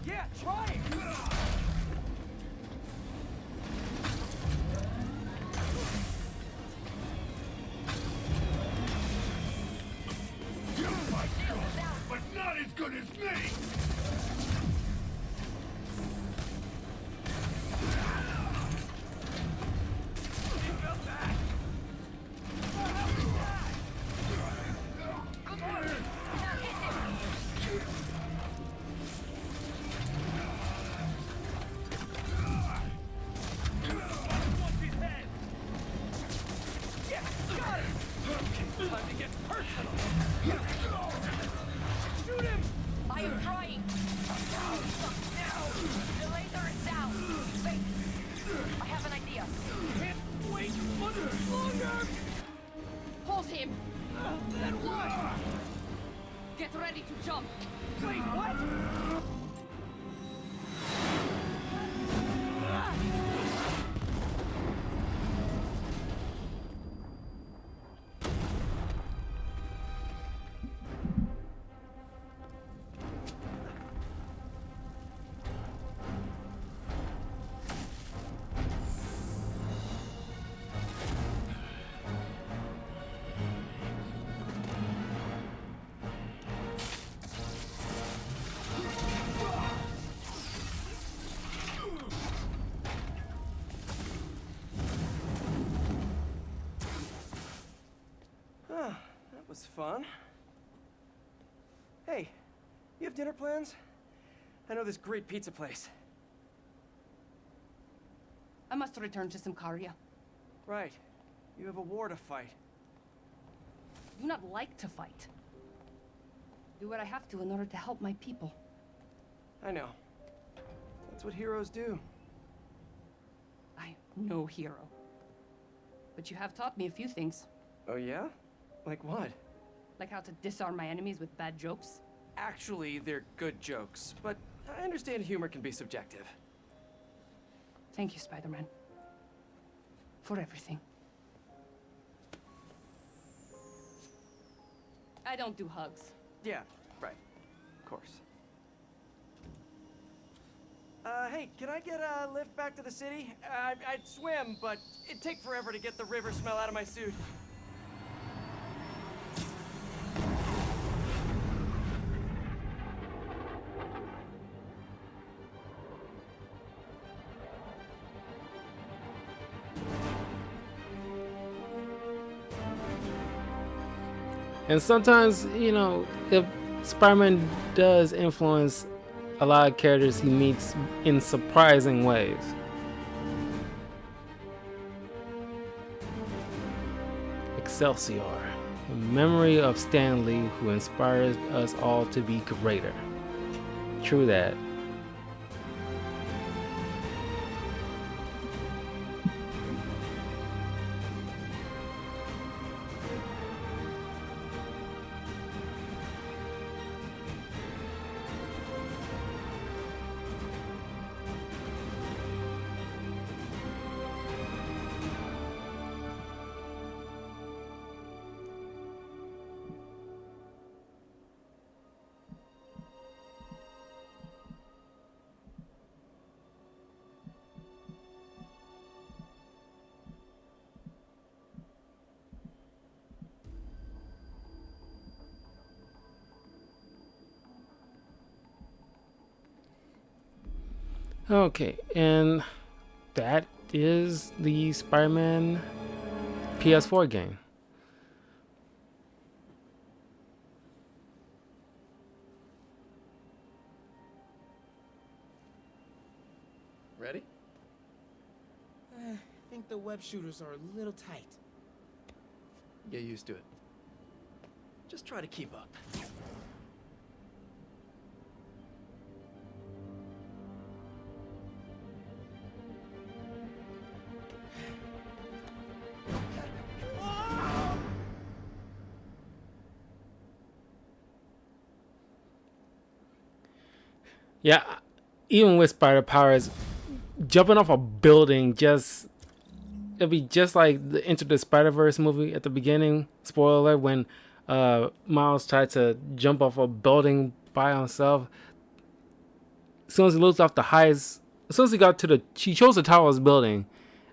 Yeah, try it. You might go, but not as good as me! Time to get personal. Shoot him! I am trying. Now! The laser is down. Wait. I have an idea. Can't wait much longer! Hold him! Then what? Get ready to jump! Wait, what? That was fun. Hey, you have dinner plans? I know this great pizza place. I must return to Simcaria. Right. You have a war to fight. I do not like to fight. Do what I have to in order to help my people. I know. That's what heroes do. I'm no hero. But you have taught me a few things. Oh yeah? Like what? Like how to disarm my enemies with bad jokes. Actually, they're good jokes, but I understand humor can be subjective. Thank you, Spider-Man. For everything. I don't do hugs. Yeah, right. Of course. Hey, can I get a lift back to the city? I'd swim, but it'd take forever to get the river smell out of my suit. And sometimes, you know, if Spider-Man does influence a lot of characters he meets in surprising ways. Excelsior, in memory of Stan Lee, who inspires us all to be greater. True that. Okay, and that is the Spider-Man PS4 game. Ready? I think the web shooters are a little tight. Get used to it. Just try to keep up. Yeah, even with spider powers, jumping off a building it'll be just like the Into the Spider-Verse movie at the beginning. Spoiler alert, when Miles tried to jump off a building by himself. As soon as he looked off the highest, as soon as he got to he chose the tallest building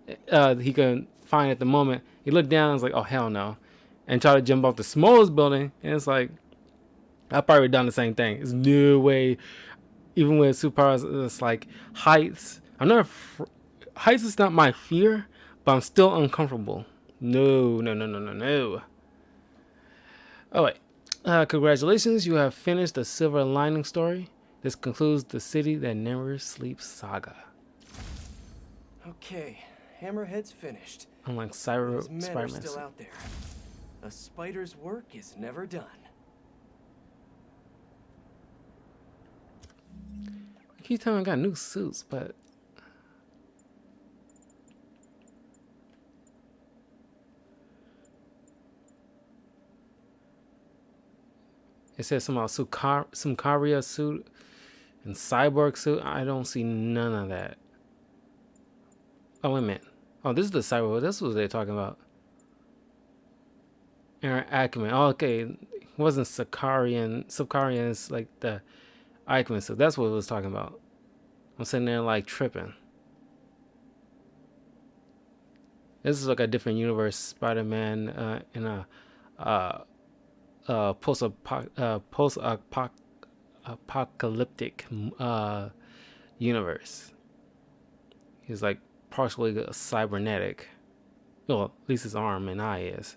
he could find at the moment. He looked down and was like, oh, hell no. And tried to jump off the smallest building. And it's like, I probably done the same thing. There's no way. Even with superpowers, it's like heights. Heights is not my fear, but I'm still uncomfortable. No. Oh wait. Congratulations, you have finished the Silver Lining story. This concludes the City That Never Sleeps saga. Okay, Hammerhead's finished. Unlike His men are Spider-Man. still out there. A spider's work is never done. I keep telling me I got new suits, but it says something about Sumkaria suit and Cyborg suit. I don't see none of that. Oh, wait a minute. Oh, this is the Cyborg. This is what they're talking about. Aaron Ackerman. Oh, okay. It wasn't Sukarian. Sukarian is like the Eichmann suit. That's what it was talking about. I'm sitting there like tripping. This is like a different universe. Spider-Man in a post-apocalyptic universe. He's like partially cybernetic. Well, at least his arm and eye is.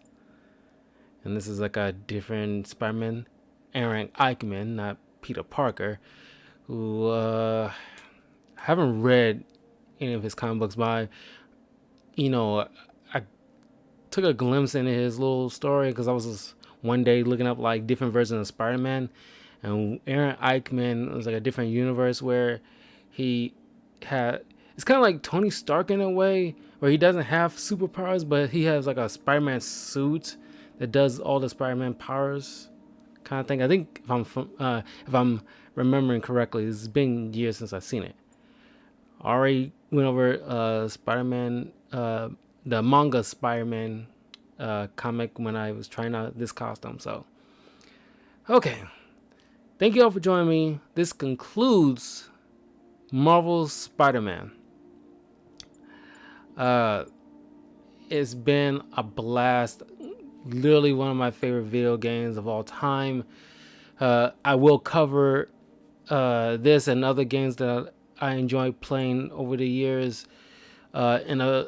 And this is like a different Spider-Man, Aaron Eichmann, not Peter Parker, who I haven't read any of his comic books, but I took a glimpse into his little story because I was just one day looking up like different versions of Spider-Man, and Aaron Eichmann was like a different universe where he had. It's kind of like Tony Stark in a way, where he doesn't have superpowers, but he has like a Spider-Man suit that does all the Spider-Man powers, kind of thing. I think if I'm remembering correctly, it's been years since I've seen it. I already went over Spider-Man, the manga Spider-Man comic when I was trying out this costume. So, okay, thank you all for joining me. This concludes Marvel's Spider-Man. It's been a blast. Literally one of my favorite video games of all time. I will cover this and other games that I enjoy playing over the years in a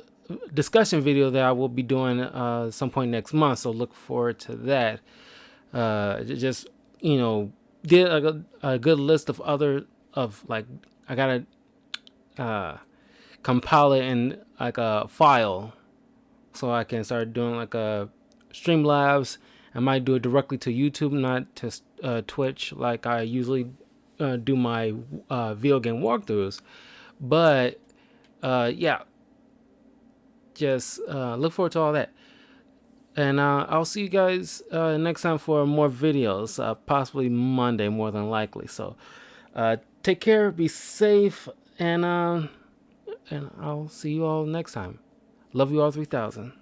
discussion video that I will be doing some point next month. So look forward to that. Just did a good list of I gotta compile it in like a file so I can start doing like a Streamlabs. I might do it directly to YouTube, not to Twitch like I usually do my video game walkthroughs. But yeah, just look forward to all that. And I'll see you guys next time for more videos, possibly Monday more than likely. So take care, be safe, and I'll see you all next time. Love you all 3000.